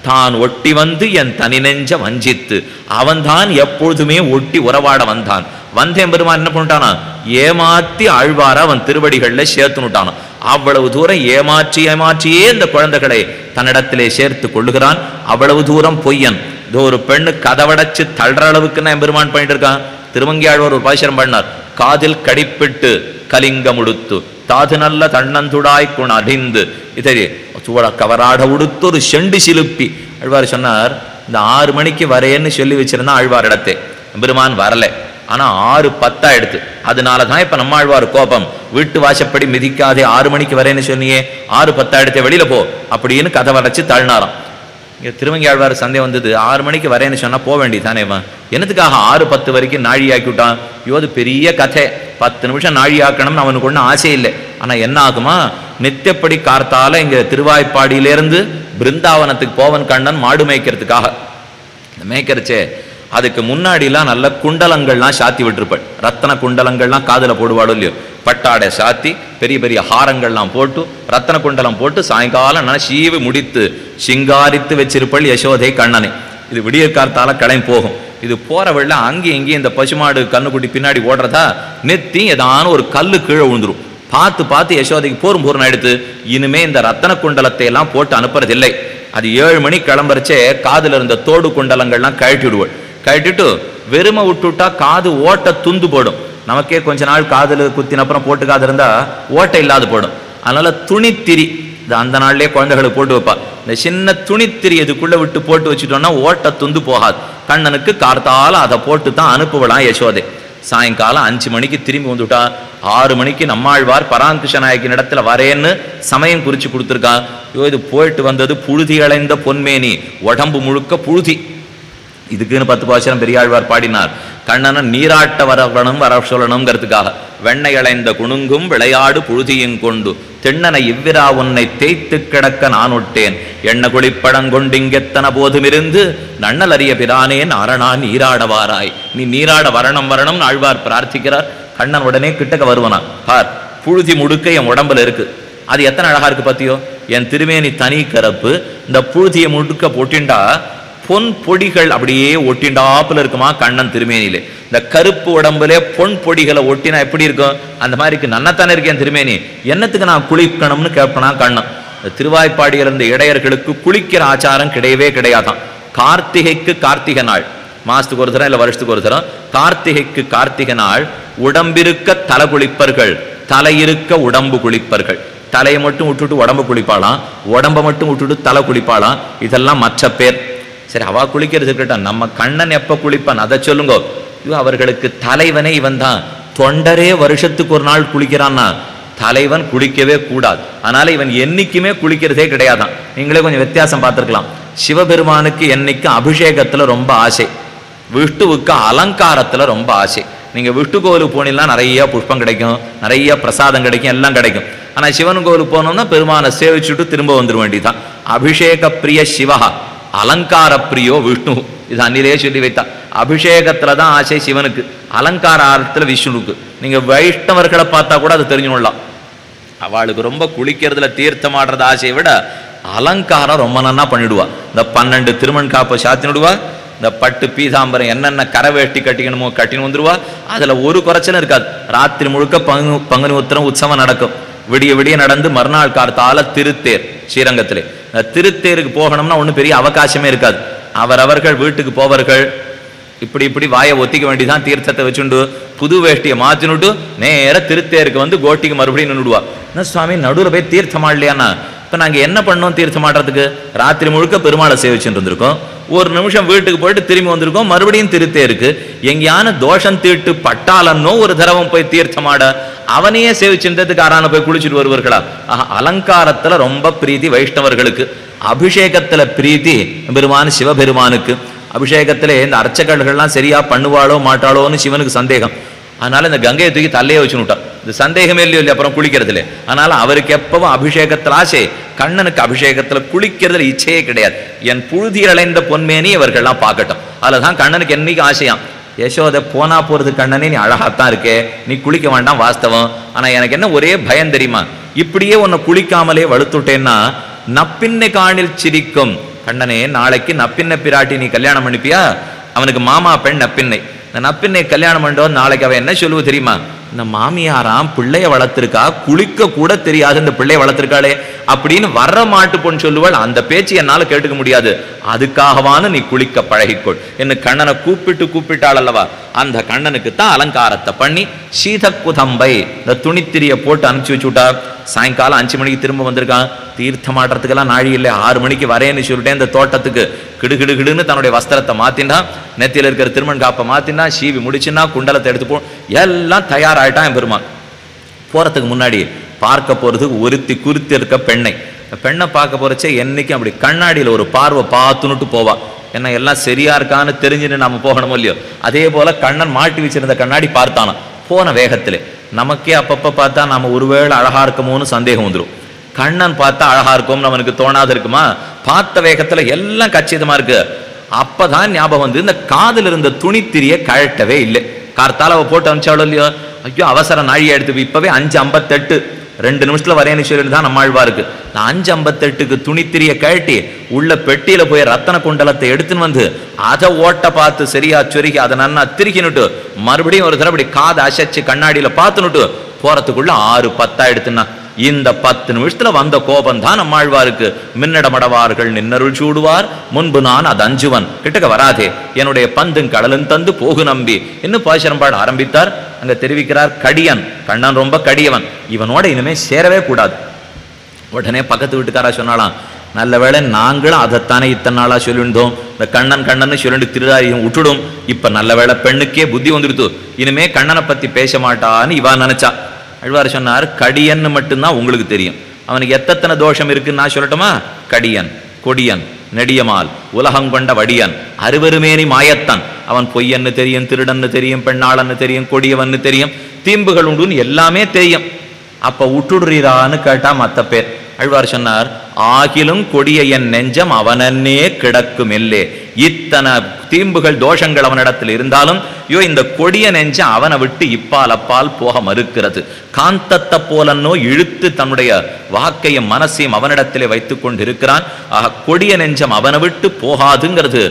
தான் ஒட்டி வந்து என் தனி நெஞ்ச வஞ்சித்து. அவன் தான் எப்பொழுதுமே ஒட்டி உறவாட வந்தான். வந்தேன் பெருமான் என்ன பண்ணிட்டானா, ஏமாத்தி ஆழ்வார அவன் திருவடிகள்ல சேர்த்துனுட்டானோ. அவ்வளவு தூரம் ஏமாற்றியே இந்த குழந்தைகளை தன்னிடத்திலே சேர்த்து கொள்ளுகிறான். அவ்வளவு தூரம் பொய்யன். இதோ ஒரு பெண்ணு கதவடைச்சு தள்ளுற அளவுக்கு என் பெருமான் பண்ணிட்டு இருக்கான். திருமங்கியாழ்வார் ஒரு பாசுரம் பண்ணார், காதில் கடிப்பிட்டு கலிங்கம் உடுத்து தாது நல்ல தன்னந்துடாய் குண அறிந்து இதை சூழ கவராட உடுத்து ஒரு செண்டு சிலுப்பி. ஆழ்வார் சொன்னார், இந்த 6 மணிக்கு வரேன்னு சொல்லி வச்சிருந்தா ஆழ்வார் இடத்தே பெருமான் வரல. ஆனா 6:10 எடுத்து. அதனாலதான் இப்ப நம்மாழ்வார் கோபம், வீட்டு வாசப்படி மிதிக்காதே 6 மணிக்கு வரேன்னு சொன்னியே, 6:10 எடுத்து வெளியில போ அப்படின்னு கதை வரைச்சு தள்ளினாராம். இங்க திருமங்கியாழ்வார் சந்தேகம் வந்தது, 6 மணிக்கு வரேன்னு சொன்னா போக வேண்டியதானேவா, என்னத்துக்காக 6:10 வரைக்கும் நாழி ஆக்கி விட்டான்? யோது பெரிய கதை, 10 நிமிஷம் நாழி ஆக்கணும்னு அவனுக்கு ஒன்றும் ஆசை இல்லை. ஆனா என்ன ஆகுமா, நித்தியப்படி கார்த்தால இங்க திருவாய்ப்பாடியிலேருந்து பிருந்தாவனத்துக்கு போவன் கண்ணன் மாடு மேய்க்கிறதுக்காக. மேய்க்கிறச்சே அதுக்கு முன்னாடிலாம் நல்ல குண்டலங்கள்லாம் சாத்தி விட்டுருப்பாள். ரத்தன குண்டலங்கள்லாம் காதில் போடுவாளோ இல்லையோ, பட்டாடை சாத்தி பெரிய பெரிய ஹாரங்கள்லாம் போட்டு ரத்தன குண்டலம் போட்டு சாயங்காலம் நான் சீவி முடித்து சிங்காரித்து வச்சிருப்பள் யசோதை கண்ணனை. இது விடிய கார்த்தால கிளம்பி போகும். இது போற வெள்ள அங்கேயும் இங்கேயும் இந்த பசுமாடு கண்ணுக்குட்டி பின்னாடி ஓடுறதா நெத்தி ஏதான ஒரு கல்லு கீழே விழுந்துரும். பார்த்து யசோதைக்கு போரும் எடுத்து இனிமே இந்த ரத்தன குண்டலத்தை எல்லாம் போட்டு அனுப்புறதில்லை. அது 7 மணி கிளம்புறச்சே காதுல இருந்த தோடு குண்டலங்கள்லாம் கழட்டி விடுவாள். கழட்டிட்டு வெறுமை விட்டுட்டா காது ஓட்டை துந்து போடும். நமக்கே கொஞ்ச நாள் காதுல குத்தின அப்புறம் போட்டு காது இருந்தா ஓட்டை இல்லாது போடும். அதனால துணித்திரி இது அந்த நாள்லயே குழந்தைகளுக்கு போட்டு வைப்பா. இந்த சின்ன துணித்திரி இதுக்குள்ள விட்டு போட்டு வச்சுட்டோம்னா ஓட்டை துந்து போகாது. கண்ணனுக்கு கார்த்தால அதை போட்டு தான் அனுப்புவலாம் யசோதை. சாயங்காலம் 5 மணிக்கு திரும்பி வந்துட்டா. 6 மணிக்கு நம்மாழ்வார் பராங்குஷ நாயக்கின் இடத்துல வரேன்னு சமயம் குறிச்சு கொடுத்துருக்கா. இது போயிட்டு வந்தது புழுதி அடைந்த பொன்மேனி, உடம்பு முழுக்க புழுதி. இதுக்குன்னு 10 பாசுரம் பெரியாழ்வார் பாடினார். கண்ணனை நீராட்ட வர சொல்லணுங்கிறதுக்காக, வெண்ணெய் அளைந்த குணுங்கும் விளையாடு புழுதியும் கொண்டு தென்னனை இவ்விரா உன்னை தேய்த்து கிடக்க நான் ஒட்டேன், எண்ண குளிப்பழங்கொண்டிங்கெத்தன போதுமிருந்து நன்னல் அறிய பிரானே நாரணா நீராடவாராய். நீ நீராட வரணும்னு ஆழ்வார் பிரார்த்திக்கிறார். கண்ணன் உடனே கிட்டக்க வருவனா. பார், புழுதி முடுக்க என் உடம்புல இருக்கு. அது எத்தனை அழகா இருக்கு பத்தியோ. என் திருமேனி தனி கரப்பு, இந்த புழுதியை முடுக்க போட்டிண்டா பொன் பொடிகள் அப்படியே ஒட்டிண்டாப்புல இருக்குமா கண்ணன் திருமேனியிலே. இந்த கருப்பு உடம்புல பொன் பொடிகளை ஒட்டினா எப்படி இருக்கும், அந்த மாதிரி இருக்கு. நன்னத்தானே இருக்கேன் திருமேனி, என்னத்துக்கு நான் குளிக்கணும்னு கேட்பனா கண்ணன். திருவாய்ப்பாடியில் இருந்த இடையர்களுக்கு குளிக்கிற ஆச்சாரம் கிடையவே கிடையாதான். கார்த்திகைக்கு கார்த்திகை நாள், மாசத்துக்கு ஒரு தரம் இல்லை வருஷத்துக்கு ஒரு தரம், கார்த்திகைக்கு கார்த்திகை நாள் உடம்பிருக்க தலை குளிப்பர்கள், தலையிருக்க உடம்பு குளிப்பர்கள். தலையை மட்டும் விட்டுட்டு உடம்பு குளிப்பாளாம், உடம்பை மட்டும் விட்டுட்டு தலை குளிப்பாளாம். இதெல்லாம் மற்ற பேர். சரி, அவா குளிக்கிறது இருக்கட்டும், நம்ம கண்ணன் எப்ப குளிப்பான் அதை சொல்லுங்க. அவர்களுக்கு தலைவனே இவன் தான். தொண்டரே வருஷத்துக்கு ஒரு நாள் குளிக்கிறான்னா தலைவன் குளிக்கவே கூடாது. அதனால இவன் என்னைக்குமே குளிக்கிறதே கிடையாதான். நீங்களே கொஞ்சம் வித்தியாசம் பார்த்துருக்கலாம். சிவபெருமானுக்கு என்னைக்கு அபிஷேகத்துல ரொம்ப ஆசை, விஷ்ணுவுக்கு அலங்காரத்துல ரொம்ப ஆசை. நீங்க விஷ்ணு கோவிலுக்கு போனீங்கன்னா நிறைய புஷ்பம் கிடைக்கும், நிறைய பிரசாதம் கிடைக்கும், எல்லாம் கிடைக்கும். ஆனா சிவன் கோவிலுக்கு போனோம்னா பெருமானை சேவிச்சுட்டு திரும்ப வந்துட வேண்டியதான். அபிஷேக பிரிய சிவா, அலங்கார பிரியோ விஷ்ணு. இது அன்னிலே சொல்லி வைத்தா. அபிஷேகத்துல தான் ஆசை சிவனுக்கு, அலங்கார ஆரத்துல விஷ்ணுவுக்கு. நீங்க வைஷ்ணவர்களை பார்த்தா கூட அது தெரிஞ்சுடலாம். அவளுக்கு ரொம்ப குளிக்கிறதுல தீர்த்தம் ஆடுறது ஆசையை விட அலங்காரம் ரொம்ப நன்னா பண்ணிடுவா. இந்த 12 திருமண் காப்பை சாத்தினுடுவா. இந்த பட்டு பீதாம்பரம் என்னென்ன கரை வேட்டி கட்டிக்கணுமோ கட்டின்னு வந்துடுவா. அதுல ஒரு குறைச்சலும் இருக்காது. ராத்திரி முழுக்க பங்குனி உத்திரம் உற்சவம் நடக்கும். விடிய விடிய நடந்து மறுநாள் கார்த்தால திருத்தேர் ஸ்ரீரங்கத்திலே. திருத்தேருக்கு போகணும்னா ஒன்றும் பெரிய அவகாசமே இருக்காது. அவரவர்கள் வீட்டுக்கு போவர்கள் இப்படி வாயை ஒத்திக்க வேண்டிதான். தீர்த்தத்தை வச்சுண்டு புது வேஷ்டியை மாற்றினுட்டு நேர திருத்தேருக்கு வந்து கோட்டிக்கு மறுபடியும் நின்றுடுவா. என்ன சுவாமி நடுவில் போய் தீர்த்தமாடலையாண்ணா? இப்போ நாங்கள் என்ன பண்ணோம் தீர்த்தமாடுறதுக்கு? ராத்திரி முழுக்க பெருமாளை சேவிச்சுட்டு இருந்திருக்கோம். ஒரு நிமிஷம் வீட்டுக்கு போயிட்டு திரும்பி வந்திருக்கோம். மறுபடியும் திருத்தேருக்கு எங்கேயான தோஷம் தீட்டு பட்டாளன்னோ ஒரு தரவம் போய் தீர்த்தமாட அவனையே சேவிச்சுன்றதுக்கு ஆறான போய் குளிச்சுட்டு வருவார்களா? அலங்காரத்துல ரொம்ப பிரீதி வைஷ்ணவர்களுக்கு, அபிஷேகத்துல பிரீதி பெருமான் சிவபெருமானுக்கு. அபிஷேகத்திலே இந்த அர்ச்சகர்கள்லாம் சரியா பண்ணுவாளோ மாட்டாளோன்னு சிவனுக்கு சந்தேகம். அதனால இந்த கங்கையை தூக்கி தலையே வச்சுனுட்டான். இந்த சந்தேகமே இல்லையோ இல்லையா அப்புறம் குளிக்கிறதுல. அதனால அவருக்கு எப்பவும் அபிஷேகத்தில் ஆசை, கண்ணனுக்கு அபிஷேகத்துல குளிக்கிறதுல இச்சையே கிடையாது. என் புழுதி அடைந்த பொன்மேனி இவர்கள்லாம் பார்க்கட்டும். அதுலதான் கண்ணனுக்கு என்னைக்கு ஆசையாம். யசோதை போனா போறது கண்ணனே நீ அழகாத்தான் இருக்கே, நீ குளிக்க வேண்டாம் வாஸ்தவம். ஆனா எனக்கு என்ன ஒரே பயம் தெரியுமா, இப்படியே உன்னை குளிக்காமலே வலுத்துட்டேன்னா நப்பின்னை காணில் சிரிக்கும். கண்ணனே நாளைக்கு நப்பின்ன பிராட்டி நீ கல்யாணம் பண்ணிப்பியா? அவனுக்கு மாமா பெண் நப்பின்னை. இந்த நப்பின்னை கல்யாணம் பண்ணோம் நாளைக்கு அவன் என்ன சொல்லுவ தெரியுமா? இந்த மாமியாராம் பிள்ளைய வளர்த்திருக்கா, குளிக்க கூட தெரியாது இந்த பிள்ளைய வளர்த்திருக்காளே அப்படின்னு வர்ற மாட்டு பொண்ணு சொல்லுவாள். அந்த பேச்சு என்னால கேட்டுக்க முடியாது, அதுக்காகவானு நீ குளிக்க பழகிக்கொள் என்று கண்ணனை கூப்பிட்டாள் அல்லவா. அந்த கண்ணனுக்கு தான் அலங்காரத்தை பண்ணி சீதக்குதம்பை இந்த துணித்திரிய போட்டு அனுப்பிச்சு வச்சுட்டா. சாயங்காலம் 5 மணிக்கு திரும்ப வந்திருக்கான். தீர்த்தமாடுறதுக்கெல்லாம் நாழி இல்லை, 6 மணிக்கு வரேன்னு சொல்லிட்டேன். இந்த தோட்டத்துக்கு கிடுகிடுன்னு தன்னுடைய வஸ்திரத்தை மாத்தின்றான், நெத்தியில் இருக்கிற திருமண் காப்பை மாத்தின்றான், சீவி முடிச்சுன்னா குண்டலத்தை எடுத்து எல்லாம் தயாராயிட்டான். பெருமான் போறதுக்கு முன்னாடி பார்க்க போறதுக்கு ஒருத்தி குறித்து இருக்க பெண்ணை பார்க்க போறச்சே என்னைக்கும் அப்படி கண்ணாடியில் ஒரு பார்வை பார்த்துன்னுட்டு போவா. ஏன்னா எல்லாம் சரியா இருக்கான்னு தெரிஞ்சுன்னு நம்ம போகணுமோ இல்லையோ. அதே போல கண்ணன் மாட்டி வச்சிருந்த கண்ணாடி பார்த்தானா. போன வேகத்திலே நமக்கே அப்பப்ப பார்த்தா நம்ம ஒருவேளை அழகா இருக்குமோன்னு சந்தேகம் வந்துடும். கண்ணன் பார்த்தா அழகா இருக்கும் அவனுக்கு தோணாது இருக்குமா? பார்த்த வேகத்துல எல்லாம் கச்சிதமா இருக்கு. அப்பதான் ஞாபகம் வந்து இந்த காதில் இருந்த துணித்திரிய கழட்டவே இல்லை. கார்த்தால அவ போட்டு அனுப்பிச்சாலும் இல்லையோ, ஐயோ அவசர நாழியை எடுத்து இப்பவே 5:58 2 நிமிஷத்துல வரேன்னு சொல்லிட்டு தான் நம்மாழ்வா இருக்கு. நான் 5:58க்கு துணித்திரிய கழட்டி உள்ள பெட்டியில போய் ரத்தன குண்டலத்தை எடுத்துன்னு வந்து அதை ஓட்ட பார்த்து சரியா சொருகி அதை நன்னா திருக்கினுட்டு மறுபடியும் ஒரு தடவை காதை அசைச்சு கண்ணாடியில பார்த்துனுட்டு போறதுக்குள்ள 6:10 ஆயிடுத்துன்னா இந்த 10 நிமிஷத்துல வந்த கோபம் தான் நம்மாழ்வாருக்கு. மின்னடமடவார்கள் நின்னருள் சூடுவார் முன்பு நான் அது அஞ்சுவன் கிட்டக்க வராதே என்னுடைய பந்தும் கடலும் தந்து போகு நம்பி இன்னும் பாசுரம்பாடு ஆரம்பித்தார். அங்க தெரிவிக்கிறார் கடியன், கண்ணன் ரொம்ப கடியவன், இவனோட இனிமே சேரவே கூடாது. உடனே பக்கத்து வீட்டுக்காரா சொன்னாலாம், நல்ல வேளை நாங்களும் அதைத்தானே இத்தனை நாளா சொல்லியிருந்தோம், இந்த கண்ணன் சொல்லிட்டு திருடாரியும் விட்டுடும், இப்ப நல்ல வேளை பெண்ணுக்கே புத்தி வந்துடுத்து, இனிமே கண்ணனை பத்தி பேச மாட்டான்னு இவா நினைச்சா. அழ்வார் சொன்னார், கடியன்னு மட்டும்தான் உங்களுக்கு தெரியும், அவனுக்கு எத்தனை தோஷம் இருக்குன்னு நான் சொல்லட்டுமா? கடியன், கொடியன், நெடியமால், உலகங்கொண்ட வடியன், அருவருமேனி மாயத்தான், அவன் பொய்யன்னு தெரியும், திருடன்னு தெரியும், பெண்ணாளன்னு தெரியும், கொடியவன்னு தெரியும், தீம்புகள் உண்டுன்னு எல்லாமே தெரியும். அப்ப விட்டுடுறீரான்னு கேட்டா மத்த பேர். அழ்வார் சொன்னார், ஆகிலும் கொடிய என் நெஞ்சம் அவனன்னே கிடக்கும் இல்லே. இத்தனை தீம்புகள் தோஷங்கள் அவனிடத்தில் இருந்தாலும் ஐயோ இந்த கொடிய நெஞ்சம் அவனை விட்டு இப்பால் அப்பால் போக மறுக்கிறது. காந்தத்தை போலன்னோ இழுத்து தன்னுடைய வாக்கையும் மனசையும் அவனிடத்திலே வைத்துக் கொண்டிருக்கிறான். ஆக கொடிய நெஞ்சம் அவனை விட்டு போகாதுங்கிறது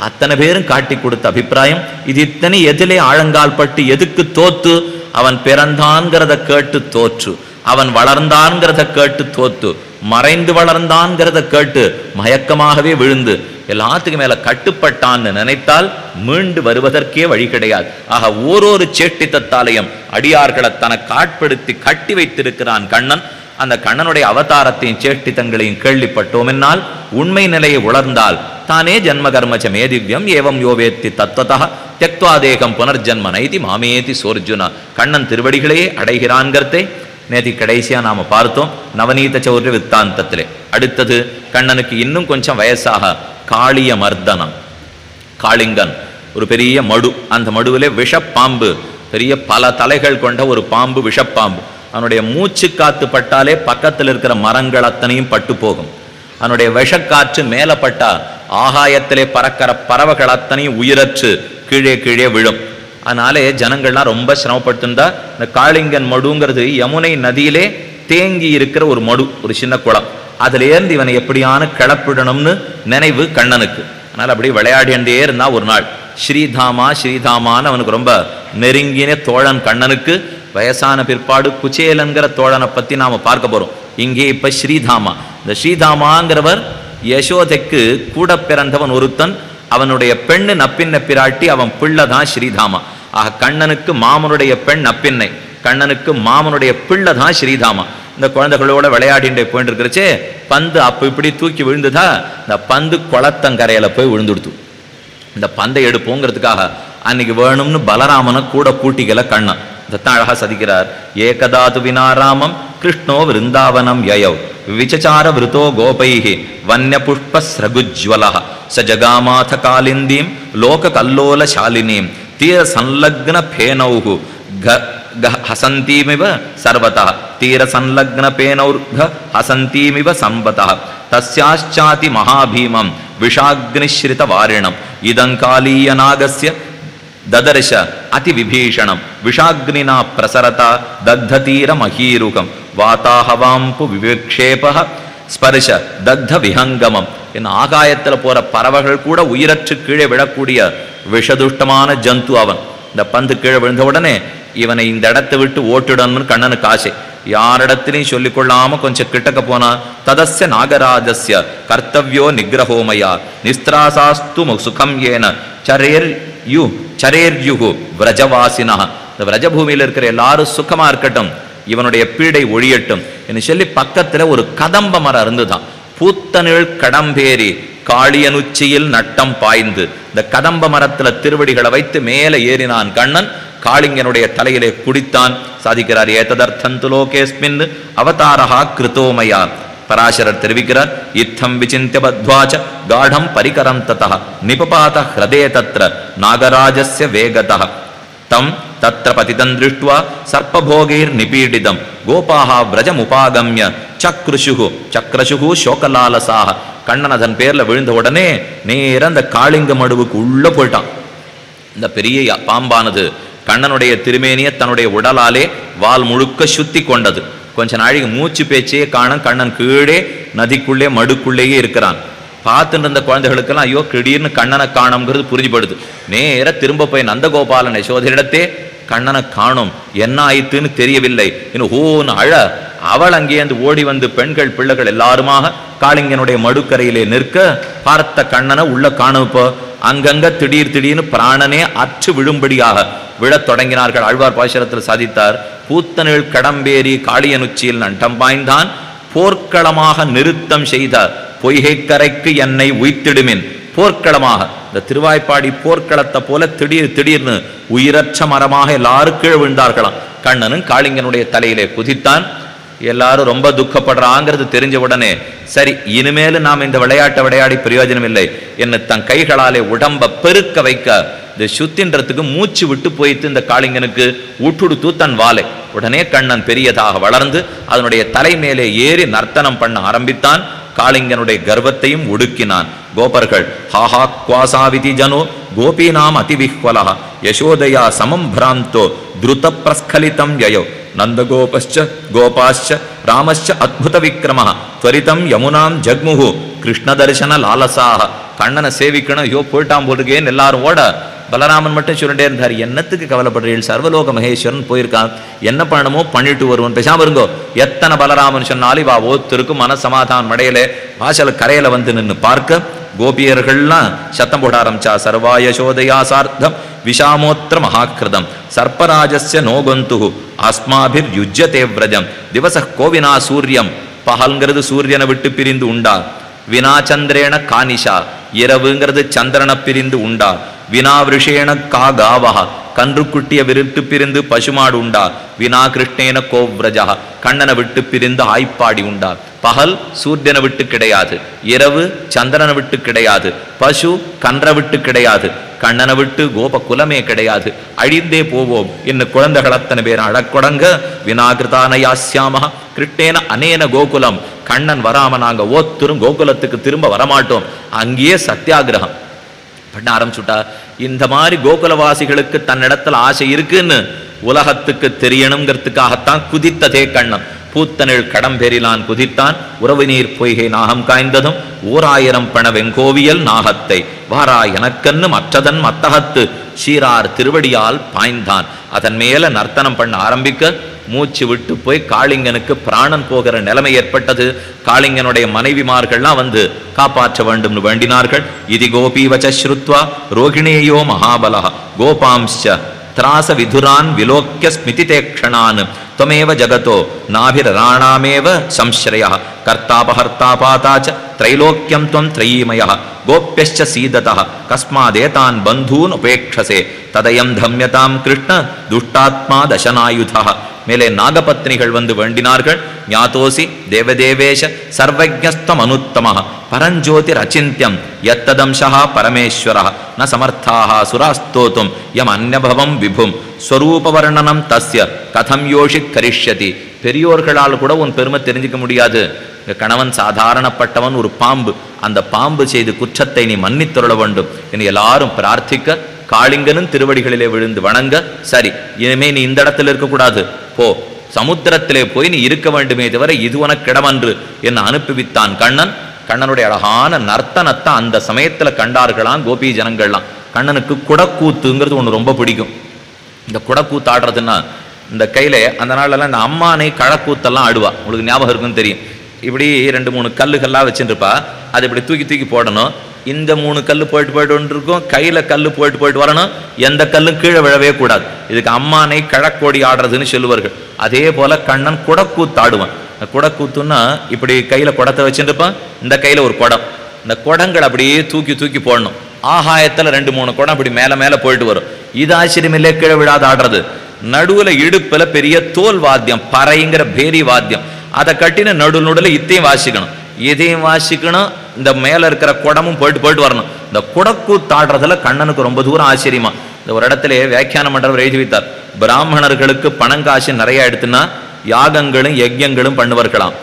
அத்தனை பேரும் காட்டி கொடுத்த அபிப்பிராயம். இது இத்தனை எதிலே ஆழங்கால் பட்டு எதுக்கு தோத்து? அவன் பிறந்தான்கிறத கேட்டு தோற்று, அவன் வளர்ந்தான்கிறத கேட்டு தோத்து, மறைந்து வளர்ந்தான்கிறத கேட்டு மயக்கமாகவே விழுந்து எல்லாத்துக்கு மேல கட்டுப்பட்டான்னு நினைத்தால் மீண்டு வருவதற்கே வழி கிடையாது. ஆக ஓரொரு சேட்டித்தத்தாலையும் அடியார்களை தனக்கு ஆட்படுத்தி கட்டி வைத்திருக்கிறான் கண்ணன். அந்த கண்ணனுடைய அவதாரத்தையும் சேஷ்டித்தங்களையும் கேள்விப்பட்டோம் என்னால் உண்மை நிலையை உணர்ந்தால் தானே ஜன்ம கர்மச்ச மேதிவ்யம் ஏவம் யோவேத்தி தத்வதா தியக்த்வாதேகம் புனர்ஜன்ம நைதி மாமேதி சோர்ஜுனா. கண்ணன் திருவடிகளையே அடைகிறான்கிறதை நேதி கடைசியா நாம பார்த்தோம் நவநீத சௌரிய வித்தாந்தத்திலே. அடுத்தது கண்ணனுக்கு இன்னும் கொஞ்சம் வயசாக காளிய மர்தனம், காளிங்கன் ஒரு பெரிய மடு, அந்த மடுவிலே விஷப்பாம்பு, பெரிய பல தலைகள் கொண்ட ஒரு பாம்பு, விஷப்பாம்பு. அவனுடைய மூச்சு காத்து பட்டாலே பக்கத்தில் இருக்கிற மரங்கள் அத்தனையும் பட்டு போகும். அவனுடைய விஷக்காற்று மேலே பட்டா ஆகாயத்திலே பறக்கிற பறவைகள் அத்தனையும் உயிரற்று கீழே கீழே விழும். அதனாலே ஜனங்கள்லாம் ரொம்ப சிரமப்பட்டிருந்தா. இந்த காளிங்கன் மடுங்கிறது யமுனை நதியிலே தேங்கி இருக்கிற ஒரு மடு, ஒரு சின்ன குளம். அதுலேருந்து இவனை எப்படியான கிளப்பிடணும்னு நினைவு கண்ணனுக்கு. அதனால் அப்படி விளையாடிண்டே இருந்தா. ஒரு நாள் ஸ்ரீதாமா ஸ்ரீதாமான்னு அவனுக்கு ரொம்ப நெருங்கின தோழன் கண்ணனுக்கு. வயசான பிற்பாடு குச்சேலன்கிற தோழனை பற்றி நாம் பார்க்க போகிறோம். இங்கே இப்போ ஸ்ரீதாமா, இந்த ஸ்ரீதாமாங்கிறவர் யசோதைக்கு கூட பிறந்தவன் ஒருத்தன். அவனுடைய பெண்ணு நப்பின்ன பிராட்டி, அவன் பிள்ளை தான் ஸ்ரீதாமா. ஆக கண்ணனுக்கு மாமனுடைய பெண் நப்பின்னை, கண்ணனுக்கு மாமனுடைய பிள்ளை தான் ஸ்ரீதாமா. இந்த குழந்தைகளோட விளையாடிண்டே போயிட்டு இருக்கிறச்சே பந்து அப்போ இப்படி தூக்கி விழுந்துதா, இந்த பந்து குளத்தங்கரையில போய் விழுந்துடுத்து. இந்த பந்தை எடுப்போங்கிறதுக்காக அன்னைக்கு வேணும்னு பலராமனை கூட கூட்டிக்கல கண்ணன். இதைத்தான் அழகா சதிக்கிறார். ஏகதாது வினாராமம் கிருஷ்ணோ விருந்தாவனம் யயவ் விசச்சார விருத்தோ கோபைஹி வன்ய புஷ்ப ஸ்ரகுஜ்வலா ச ஜகாமாத காலிந்தீம் லோக கல்லோல சாலினீம் தீர சன்லக்ன பேனௌஹு ஹசந்தீமிவ சர்வதா தீர சன்லக்ன பேனௌர்க ஹசந்தீமிவ சம்பதா தஸ்யாச்சாதி மகாபீமம் விஷாக்னிஸ்ரித வாரிணம் இதங்காலீய நாகஸ்ய ததர்ஷ அதி விபீஷணம் விஷாக்னினா பிரசரதா தக்ததீர மகீருகம் வாதாஹவாம்பு விவேக்ஷேப ஸ்பர்ஷ தக்த விஹங்கமம். என் ஆகாயத்தில் போற பறவைகள் கூட உயிரற்று கீழே விழக்கூடிய விஷதுஷ்டமான ஜந்து அவன். இந்த பந்து கீழே விழுந்த உடனே இவனை இந்த இடத்தை விட்டு ஓட்டுடணும்னு கண்ணனுக்கு ஆசை. யாரிடத்திலையும் சொல்லிக்கொள்ளாம கொஞ்சம் கிட்டக்க போனா ததஸ்ய நாகராஜஸ்ய கர்த்தவ்யோ நிகிரஹோமயா நிஸ்திராசாஸ்து சுகம் ஏன சரேர்யுகு விரஜவாசினா. இந்த விரஜபூமியில் இருக்கிற எல்லாரும் சுகமா இருக்கட்டும், இவனுடைய பீடை ஒழியட்டும் என்று சொல்லி பக்கத்துல ஒரு கதம்ப மரம் இருந்துதான். பூத்தனிழ் கடம்பேரி காளியனுச்சியில் நட்டம் பாய்ந்து இந்த கதம்ப மரத்துல திருவடிகளை வைத்து மேலே ஏறினான் கண்ணன். காளிங்கனுடைய தலையிலே குடித்தான். சாதிக்கிறார், ஏததர்த்தந்து லோகேஸ்மின் அவதாரஹா கிருதோமயா. பராசரர் தெரிவிக்கிறார், இத்தம் விசிந்திய பத்வாச்ச காடம் பரிகரம் ததஹ நிபபாத ஹ்ரதே தத்ர நாகராஜஸ்ய வேகதஹ தம் தத்ர பதிதம் திருஷ்ட்வா சர்ப்பபோகைர் நிபீடிதம் கோபாஹ விரஜமுபாகம்ய சக்ரசுகு சோகலாலசாக. கண்ணன் அதன் பேர்ல விழுந்த உடனே நேர அந்த காளிங்க மடுவுக்கு உள்ள போயிட்டான். இந்த பெரிய பாம்பானது கண்ணனுடைய திருமேனிய தன்னுடைய உடலாலே வால் முழுக்க சுத்தி கொண்டது. கொஞ்ச நாளைக்கு மூச்சு பேச்சையே காண கண்ணன் கீழே நதிக்குள்ளே மடுக்குள்ளேயே இருக்கிறான். பார்த்துட்டு இருந்த குழந்தைகளுக்கெல்லாம் ஐயோ திடீர்னு கண்ணனை காணும்ங்கிறது புரிஞ்சுபடுது. நேர திரும்ப போய் நந்தகோபாலன் யசோதையிடத்தே கண்ணனை காணும், என்ன ஆயிட்டுன்னு தெரியவில்லை இன்னும் ஹோன்னு அழ. அவள் அங்கேருந்து ஓடி வந்து பெண்கள் பிள்ளைகள் எல்லாருமாக காளிங்கனுடைய மடுக்கரையிலே நிற்க பார்த்த கண்ணனை உள்ள காணுப்போ அங்கங்க திடீர்னு பிராணனே அற்று விழும்படியாக விழத் தொடங்கினார்கள். ஆழ்வார் பாசுரத்தில் சாதித்தார், பூத்தனிழ் கடம்பேரி காளியனுச்சியில் நட்டம் பாய்ந்தான் போர்க்களமாக நிறுத்தம் செய்தார் பொய்கைக்கரைக்கு என்னை உய்த்திடுமின். போர்க்களமாக இந்த திருவாய்ப்பாடி போர்க்களத்தை போல திடீர்னு உயிரற்ற மரமாக எல்லாரும் கீழ் விழுந்தார்களாம். கண்ணனும் காளிங்கனுடைய தலையிலே குதித்தான். எல்லாரும் ரொம்ப துக்கப்படுறாங்கிறது தெரிஞ்ச உடனே சரி இனிமேலும் நாம் இந்த விளையாட்டை விளையாடி பிரயோஜனம் இல்லை என்று தன் கைகளாலே உடம்ப பெருக்க வைக்க இந்த சுத்தின்றதுக்கு மூச்சு விட்டு போயிட்டு இந்த காளிங்கனுக்கு ஊட்டுடுத்து தன் வாளை. உடனே கண்ணன் பெரியதாக வளர்ந்து அதனுடைய தலை மேலே ஏறி நர்த்தனம் பண்ண ஆரம்பித்தான். காளிங்கனுடைய கர்வத்தையும் ஒடுக்கினான். கோபர்கள் ஹாஹா குவாசாவிதி ஜனோ கோபீனாம் அதிவிஹ்வலஹ யசோதயா சமம் பிராந்தோ துருத பிரஸ்கலிதம் யயோ நந்தகோபஸ்ச கோபாஸ்ச ராமஸ்ச அத்புத விக்ரமஹ த்வரிதம் யமுனாம் ஜக்முஹு கிருஷ்ணதர்சன லாலசாக. கண்ணனை சேவிக்கணும், ஐயோ போயிட்டான் போட்டுக்கேன்னு எல்லாரும் ஓட பலராமன் மட்டும் சொல்லிட்டே இருந்தார், என்னத்துக்கு கவலைப்படுறீர்கள், சர்வலோக மகேஸ்வரன் போயிருக்கான், என்ன பண்ணணுமோ பண்ணிட்டு வருவோம், பேசாம இருங்கோ. எத்தனை பலராமன் சொன்னாலும் இவா ஒருத்தருக்கும் மனசமாதானம் அடையலே. வாசல கரையில வந்து நின்று பார்க்க கோபியர்கள்லாம் சத்தம் போட ஆரம்பிச்சா, சர்வாயசோதயா சார்த்தம் விஷாமோத்திர மகாக்கிருதம் சர்ப்பராஜஸ்ய நோகந்துகு அஸ்மாபிர் யுஜ்யதே விரஜம் திவச கோவினா சூரியம். பகல்ங்கிறது சூரியனை விட்டு பிரிந்து உண்டா, வினா சந்திரேன கானிஷா இரவுங்கிறது சந்திரனை பிரிந்து உண்டா, வினா விஷேன கா காவா கன்றுக்குட்டிய விருட்டு பிரிந்து பசுமாடு உண்டா, வினா கிருஷ்ணேன கோவ்ரஜா கண்ணனை விட்டு பிரிந்து ஆய்ப்பாடி உண்டா. பகல் சூரியனை விட்டு கிடையாது, இரவு சந்திரனை விட்டு கிடையாது, பசு கன்றை விட்டு கிடையாது, கண்ணனை விட்டு கோப குலமே கிடையாது, அழிந்தே போவோம் இன்னும் குழந்தைகள் அத்தனை பேர் அழக்கொடங்க. வினாகிருதான யாஸ்யாம கிருஷ்ணேன அனேன கோகுலம். கண்ணன் வராம நாங்க ஓத்துரும் கோகுலத்துக்கு திரும்ப வரமாட்டோம். அங்கேயே சத்தியாகிரகம் பண்ண ஆரம்பிச்சுட்டா. இந்த மாதிரி கோகுலவாசிகளுக்கு தன்னிடத்துல ஆசை இருக்குன்னு உலகத்துக்கு தெரியணுங்கிறதுக்காகத்தான் குதித்ததே கண்ணன். பூத்தனிழ் கடம்பெறிலான் குதித்தான். உறவு நீர் பொய்கை நாகம் காய்ந்ததும் 1000 பண வெங்கோவியல் நாகத்தை வாரா எனக்கன்னு மற்றதன் மத்தகத்து சீரார் திருவடியால் பாய்ந்தான். அதன் மேல நர்த்தனம் பண்ண ஆரம்பிக்க மூச்சு விட்டு போய் காளிங்கனுக்கு பிராணன் போகிற நிலைமை ஏற்பட்டது. காளிங்கனுடைய மனைவிமார்கள்லாம் வந்து காப்பாற்ற வேண்டும் வேண்டினார்கள். இது கோபீவச்ச ஸ்ருத்வா ரோகிணேயோ மகாபலஹ கோபாம்ச திராச விதுரான் விலோக்கிய ஸ்மிதிதேக்ஷணான் त्वमेव जगतो नाभिराणामेव संश्रयः कर्तापहर्तापाताच त्रैलोक्यं त्वं त्रयीमयः गोप्यश्च सीदतः कस्मादेतान् बन्धून् उपेक्षसे तदयं धम्यतां कृष्ण दुष्टात्मा दशनायुधः. மேலே நாகபத்னிகள் வந்து வேண்டினார்கள். ஞாதோசி தேவதேவேஷ சர்வஜஸ்தம் அனுத்தமஹ பரஞ்சோதிர் அச்சிந்தியம் யத்ததம்சஹ பரமேஸ்வரஹ ந சமர்த்தாஹ சுராஸ்தோதும் யம் அன்யபவம் விபும் ஸ்வரூபவர்ணனம் தஸ்ய கதம் யோஷித் கரிஷ்யதி. பெரியோர்களால் கூட உன் பெருமை தெரிஞ்சிக்க முடியாது. கணவன் சாதாரணப்பட்டவன், ஒரு பாம்பு, அந்த பாம்பு செய்து குற்றத்தை நீ மன்னித்தருள வேண்டும் என்று எல்லாரும் பிரார்த்திக்க காளிங்கனும் திருவடிகளிலே விழுந்து வணங்க. சரி, இனிமே நீ இந்த இடத்துல இருக்கக்கூடாது, போ சமுத்திரத்திலே போய் நீ இருக்க வேண்டுமே தவிர இது உனக்கு இடமன்று என்று அனுப்பிவித்தான் கண்ணன். கண்ணனுடைய அழகான நர்த்தனத்தை அந்த சமயத்துல கண்டார்களாம் கோபி ஜனங்கள்லாம். கண்ணனுக்கு குடக்கூத்துங்கிறது ஒன்று ரொம்ப பிடிக்கும். இந்த குடக்கூத்து ஆடுறதுன்னா இந்த கையில் அந்த நாளெல்லாம் இந்த அம்மானை கழக்கூத்தெல்லாம் ஆடுவா. உங்களுக்கு ஞாபகம் இருக்குன்னு தெரியும். இப்படி 2-3 கல்லுகள்லாம் வச்சுருப்பா. அது இப்படி தூக்கி தூக்கி போடணும். இந்த 3 கல் போயிட்டு இருக்கும், கையில் கல் போயிட்டு வரணும். எந்த கல்லும் கீழே விழவே கூடாது. இதுக்கு அம்மானை கழக்கோடி ஆடுறதுன்னு சொல்லுவார்கள். அதே போல் கண்ணன் குடக்கூத்து ஆடுவான். குடக்கூத்துன்னா இப்படி கையில் குடத்தை வச்சுருப்பான், இந்த கையில் ஒரு குடம். இந்த குடங்கள் அப்படியே தூக்கி தூக்கி போடணும். ஆகாயத்தில் 2-3 குடம் இப்படி மேலே மேலே போயிட்டு வரும். இது ஆச்சரியமில்லை, கீழே விழாத ஆடுறது. நடுவில் இடுப்பில் பெரிய தோல் வாத்தியம், பறைங்கிற பேரி வாத்தியம், அதை கட்டின நடுநடுல இத்தையும் வாசிக்கணும், இதையும் வாசிக்கணும். இந்த மேலே இருக்கிற குடமும் போயிட்டு வரணும். இந்த குடக்கூத்தாடுறதுல கண்ணனுக்கு ரொம்ப தூரம் ஆச்சரியமா. இந்த ஒரு இடத்துல வியாக்கியானம் பண்றவர் எழுதி வைத்தார், பிராமணர்களுக்கு பணங்காசு நிறைய எடுத்துன்னா யாகங்களும் யஜ்யங்களும் பண்ணுவார்களாம்.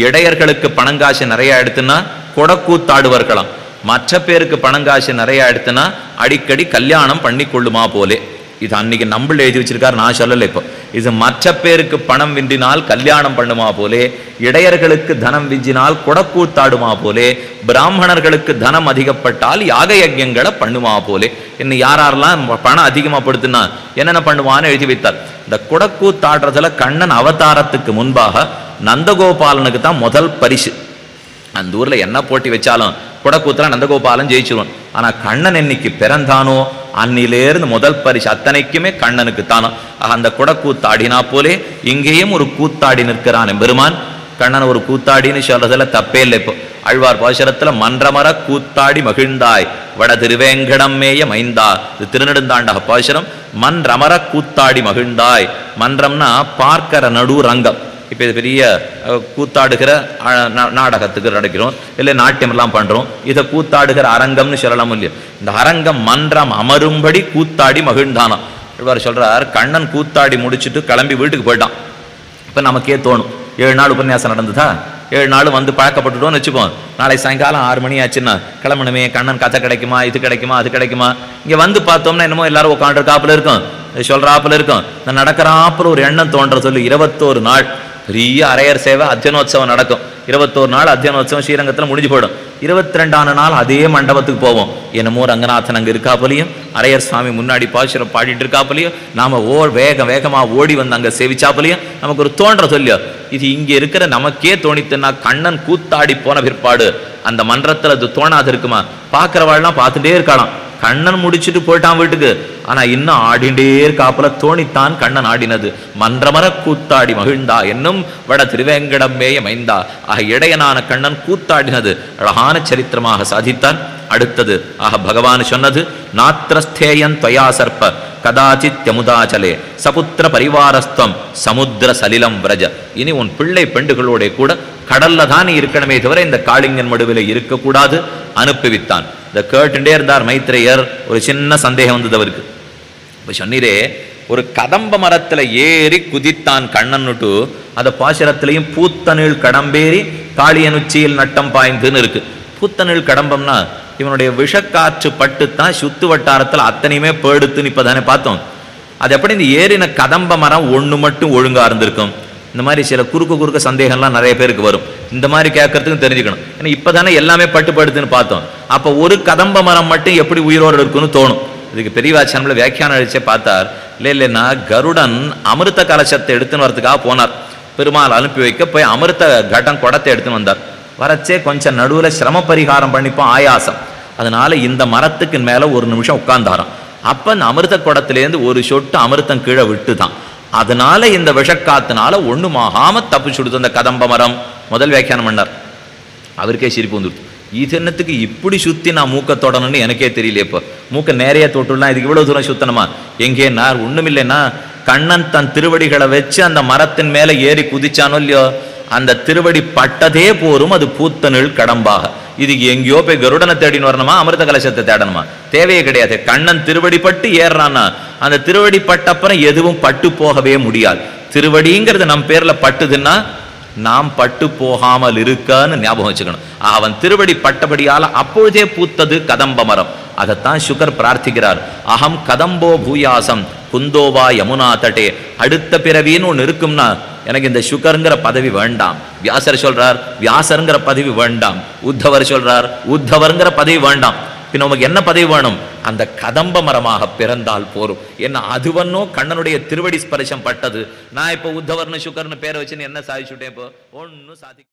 இடையர்களுக்கு பணங்காசு நிறைய எடுத்துன்னா குடக்கூத்தாடுவார்களாம். மற்ற பேருக்கு பணங்காசு நிறைய எடுத்துன்னா அடிக்கடி கல்யாணம் பண்ணி கொள்ளுமா போலே. இது அன்னைக்கு நம்பள் எழுதி வச்சிருக்காரு, நான் சொல்லலை. இப்போ இது மற்ற பேருக்கு பணம் விஞ்சினால் கல்யாணம் பண்ணுமா போலே, இடையர்களுக்கு தனம் விஞ்சினால் குடக்கூத்தாடுமா போலே, பிராமணர்களுக்கு தனம் அதிகப்பட்டால் யாக யஜ்யங்களை பண்ணுமா போலே. இன்னும் யாரெல்லாம் பணம் அதிகமாக படுத்துனா என்னென்ன பண்ணுவான்னு எழுதி வைத்தார். இந்த குடக்கூத்தாடுறதுல கண்ணன் அவதாரத்துக்கு முன்பாக நந்தகோபாலனுக்கு தான் முதல் பரிசு. அந்த ஊரில் என்ன போட்டி வச்சாலும் குடக்கூத்துல நந்தகோபாலன் ஜெயிச்சிருவான். ஆனால் கண்ணன் என்னைக்கு பிறந்தானோ அன்னிலேருந்து முதல் பரிசு அத்தனைக்குமே கண்ணனுக்கு தானோ. அந்த குடக்கூத்தாடினா போலே இங்கேயும் ஒரு கூத்தாடி நிற்கிறான் எம்பெருமான். கண்ணன் ஒரு கூத்தாடின்னு சொல்றதுல தப்பே இல்லை. இப்போ ஆழ்வார் பாசுரத்துல மன்றமர கூத்தாடி மகிழ்ந்தாய் வட திருவேங்கடம் மேய மைந்தா, இது திருநெடுந்தாண்டக பாசுரம். மன்றமர கூத்தாடி மகிழ்ந்தாய். மன்றம்னா பார்க்கிற நடு ரங்கம். இப்போ இது பெரிய கூத்தாடுகிற நாடகத்துக்கு நடக்கிறோம், இல்லை நாட்டியமெல்லாம் பண்ணுறோம், இதை கூத்தாடுகிற அரங்கம்னு சொல்லலாம் இல்லையோ. இந்த அரங்கம் மன்றம் அமரும்படி கூத்தாடி மகிழ்ந்தானாம். இவர் சொல்கிறார், கண்ணன் கூத்தாடி முடிச்சுட்டு கிளம்பி வீட்டுக்கு போயிட்டான். இப்போ நமக்கே தோணும், 7 நாள் உபன்யாசம் நடந்ததா, 7 நாள் வந்து பழக்கப்பட்டுட்டோன்னு வச்சுப்போம். நாளை சாயங்காலம் 6 மணி ஆச்சுன்னா கிளம்பணுமே, கண்ணன் கதை கிடைக்குமா, இது கிடைக்குமா, அது கிடைக்குமா. இங்கே வந்து பார்த்தோம்னா என்னமோ எல்லாரும் உட்காந்துருக்காப்புல இருக்கும், சொல்கிறாப்புல இருக்கும். இந்த நடக்கிறாப்புல ஒரு எண்ணம் தோன்ற சொல்லி 21 நாள் பெரிய அரையர் சேவை அத்தியனோத்சவம் நடக்கும். 21 நாள் அத்தியனோத்சவம் ஸ்ரீரங்கத்தில் முடிஞ்சு போயிடும். 22ஆம் நாள் அதே மண்டபத்துக்கு போவோம். என்னமோ ரங்கநாதன் அங்கே இருக்காப்புலையும், அரையர் சுவாமி முன்னாடி பாசுரம் பாடிட்டு இருக்காப்புலையும், நாம் வேகமாக ஓடி வந்து அங்கே சேவிச்சாப்புலையும் நமக்கு ஒரு தோன்ற சொல்லியோ. இது இங்கே இருக்கிற நமக்கே தோணித்துன்னா கண்ணன் கூத்தாடி போன பிற்பாடு அந்த மன்றத்தில் அது தோணாது இருக்குமா? பார்க்குறவாள்லாம் பார்த்துட்டே இருக்கலாம். கண்ணன் முடிச்சுட்டு போயிட்டான் வீட்டுக்கு, ஆனா இன்னும் ஆடிண்டே இருக்காப்புல தோணித்தான் கண்ணன் ஆடினது. மன்றமர கூத்தாடி மகிழ்ந்தா என்னும் வட திருவேங்கடம் மேய மைந்தா. ஆக இடையனான கண்ணன் கூத்தாடினது அழகான சரித்திரமாக சாதித்தான். அடுத்தது ஆக பகவான் சொன்னது, நாத்திரஸ்தேயன் துவயா சர்ப்ப கதாச்சித் யமுதாச்சலே சபுத்திர பரிவாரஸ்தம் சமுத்திர சலிலம் விரஜ. இனி உன் பிள்ளை பெண்டுகளோட கூட கடல்ல தான் இருக்கணுமே தவிர இந்த காளிங்கன் மடுவில் இருக்கக்கூடாது, அனுப்பிவித்தான். இதை கேட்டுட்டே இருந்தார் மைத்ரேயர். ஒரு சின்ன சந்தேகம் வந்தது அவருக்கு. இப்போ சொன்னீரே, ஒரு கதம்ப மரத்தில் ஏறி குதித்தான் கண்ணன்னுட்டு, அதை பாசுரத்திலையும் பூத்தனில் கடம்பேறி காளியன் உச்சியில் நட்டம் பாய்ந்துன்னு இருக்கு. பூத்தனில் கடம்பம்னா இவனுடைய விஷக்காற்று பட்டுத்தான் சுத்து வட்டாரத்தில் அத்தனையுமே போயிடுத்துன்னு இப்போ தானே பார்த்தோம். அது எப்படி இந்த ஏறின கதம்ப மரம் ஒன்று மட்டும் ஒழுங்காக இருந்திருக்கும்? இந்த மாதிரி சில குறுக்க சந்தேகம்லாம் நிறைய பேருக்கு வரும். இந்த மாதிரி கேட்கறதுக்கும் தெரிஞ்சுக்கணும். ஏன்னா இப்போ தானே எல்லாமே பட்டுப்படுத்துன்னு பார்த்தோம். அப்போ ஒரு கதம்ப மரம் மட்டும் எப்படி உயிரோடு இருக்குன்னு தோணும். இதுக்கு பெரியவாச்சனம்ல வியாக்கியானம் அழிச்சே பார்த்தார். இல்லைன்னா கருடன் அமிர்த கலசத்தை எடுத்துன்னு வரதுக்காக போனார். பெருமாள் அனுப்பி வைக்க போய் அமிர்த கடம் குடத்தை எடுத்துன்னு வந்தார். வரச்சே கொஞ்சம் நடுவில் சிரம பரிகாரம் பண்ணிப்போம், ஆயாசம். அதனால இந்த மரத்துக்கு மேலே ஒரு நிமிஷம் உட்கார்ந்தாராம். அப்போ அந்த அமிர்த குடத்திலேருந்து ஒரு சொட்டு அமிர்தம் கீழே விட்டு தான். அதனால இந்த விஷக்காத்தினால ஒண்ணுமாகாம தப்பு சுடுது அந்த கதம்ப மரம். முதல் வியாக்கியானம் பண்ணார். அவருக்கே சிரிப்பு வந்துடுது. இது என்னத்துக்கு இப்படி சுத்தி நான் மூக்க தொடணும்னு எனக்கே தெரியல. இப்போ மூக்க நேரைய தொட்டுலாம் இதுக்கு இவ்வளவு தூரம் சுத்தணுமா? எங்கேன்னா ஒண்ணுமில்லைன்னா கண்ணன் தன் திருவடிகளை வச்சு அந்த மரத்தின் மேல ஏறி குதிச்சானோ இல்லையோ, அந்த திருவடி பட்டதே போரும், அது பூத்தனில் கடம்பாக. இதுக்கு எங்கேயோ போய் கருடனை தேடின்னு வரணுமா, அமிர்த கலசத்தை தேடணுமா? தேவையே கிடையாது. கண்ணன் திருவடி பட்டு ஏறானா, அந்த திருவடி பட்டப்புறம் எதுவும் பட்டு போகவே முடியாது. திருவடிங்கிறது நம் பேர்ல பட்டுதுன்னா நாம் பட்டு போகாமல் இருக்கான்னு ஞாபகம் வச்சுக்கணும். அவன் திருவடி பட்டபடியால அப்பொழுதே பூத்தது கதம்ப மரம். அதைத்தான் சுகர் பிரார்த்திக்கிறார். அகம் கதம்போ பூயாசம் குந்தோவா யமுனா தட்டே. அடுத்த பிறவின்னு ஒன்று இருக்கும்னா எனக்கு இந்த சுகருங்கிற பதவி வேண்டாம். வியாசர் சொல்றார் வியாசருங்கிற பதவி வேண்டாம். உத்தவர் சொல்றார் உத்தவருங்கிற பதவி வேண்டாம். பின் உமக்கு என்ன பதவி வேணும்? அந்த கதம்ப மரமாக பிறந்தால் போரும். என்ன அதுவன்னோ கண்ணனுடைய திருவடி ஸ்பர்சம் பட்டது. நான் இப்போ உத்தவர்னு சுகர்னு பேரை வச்சுன்னு என்ன சாதிச்சுட்டேன்? இப்போ ஒன்னும் சாதி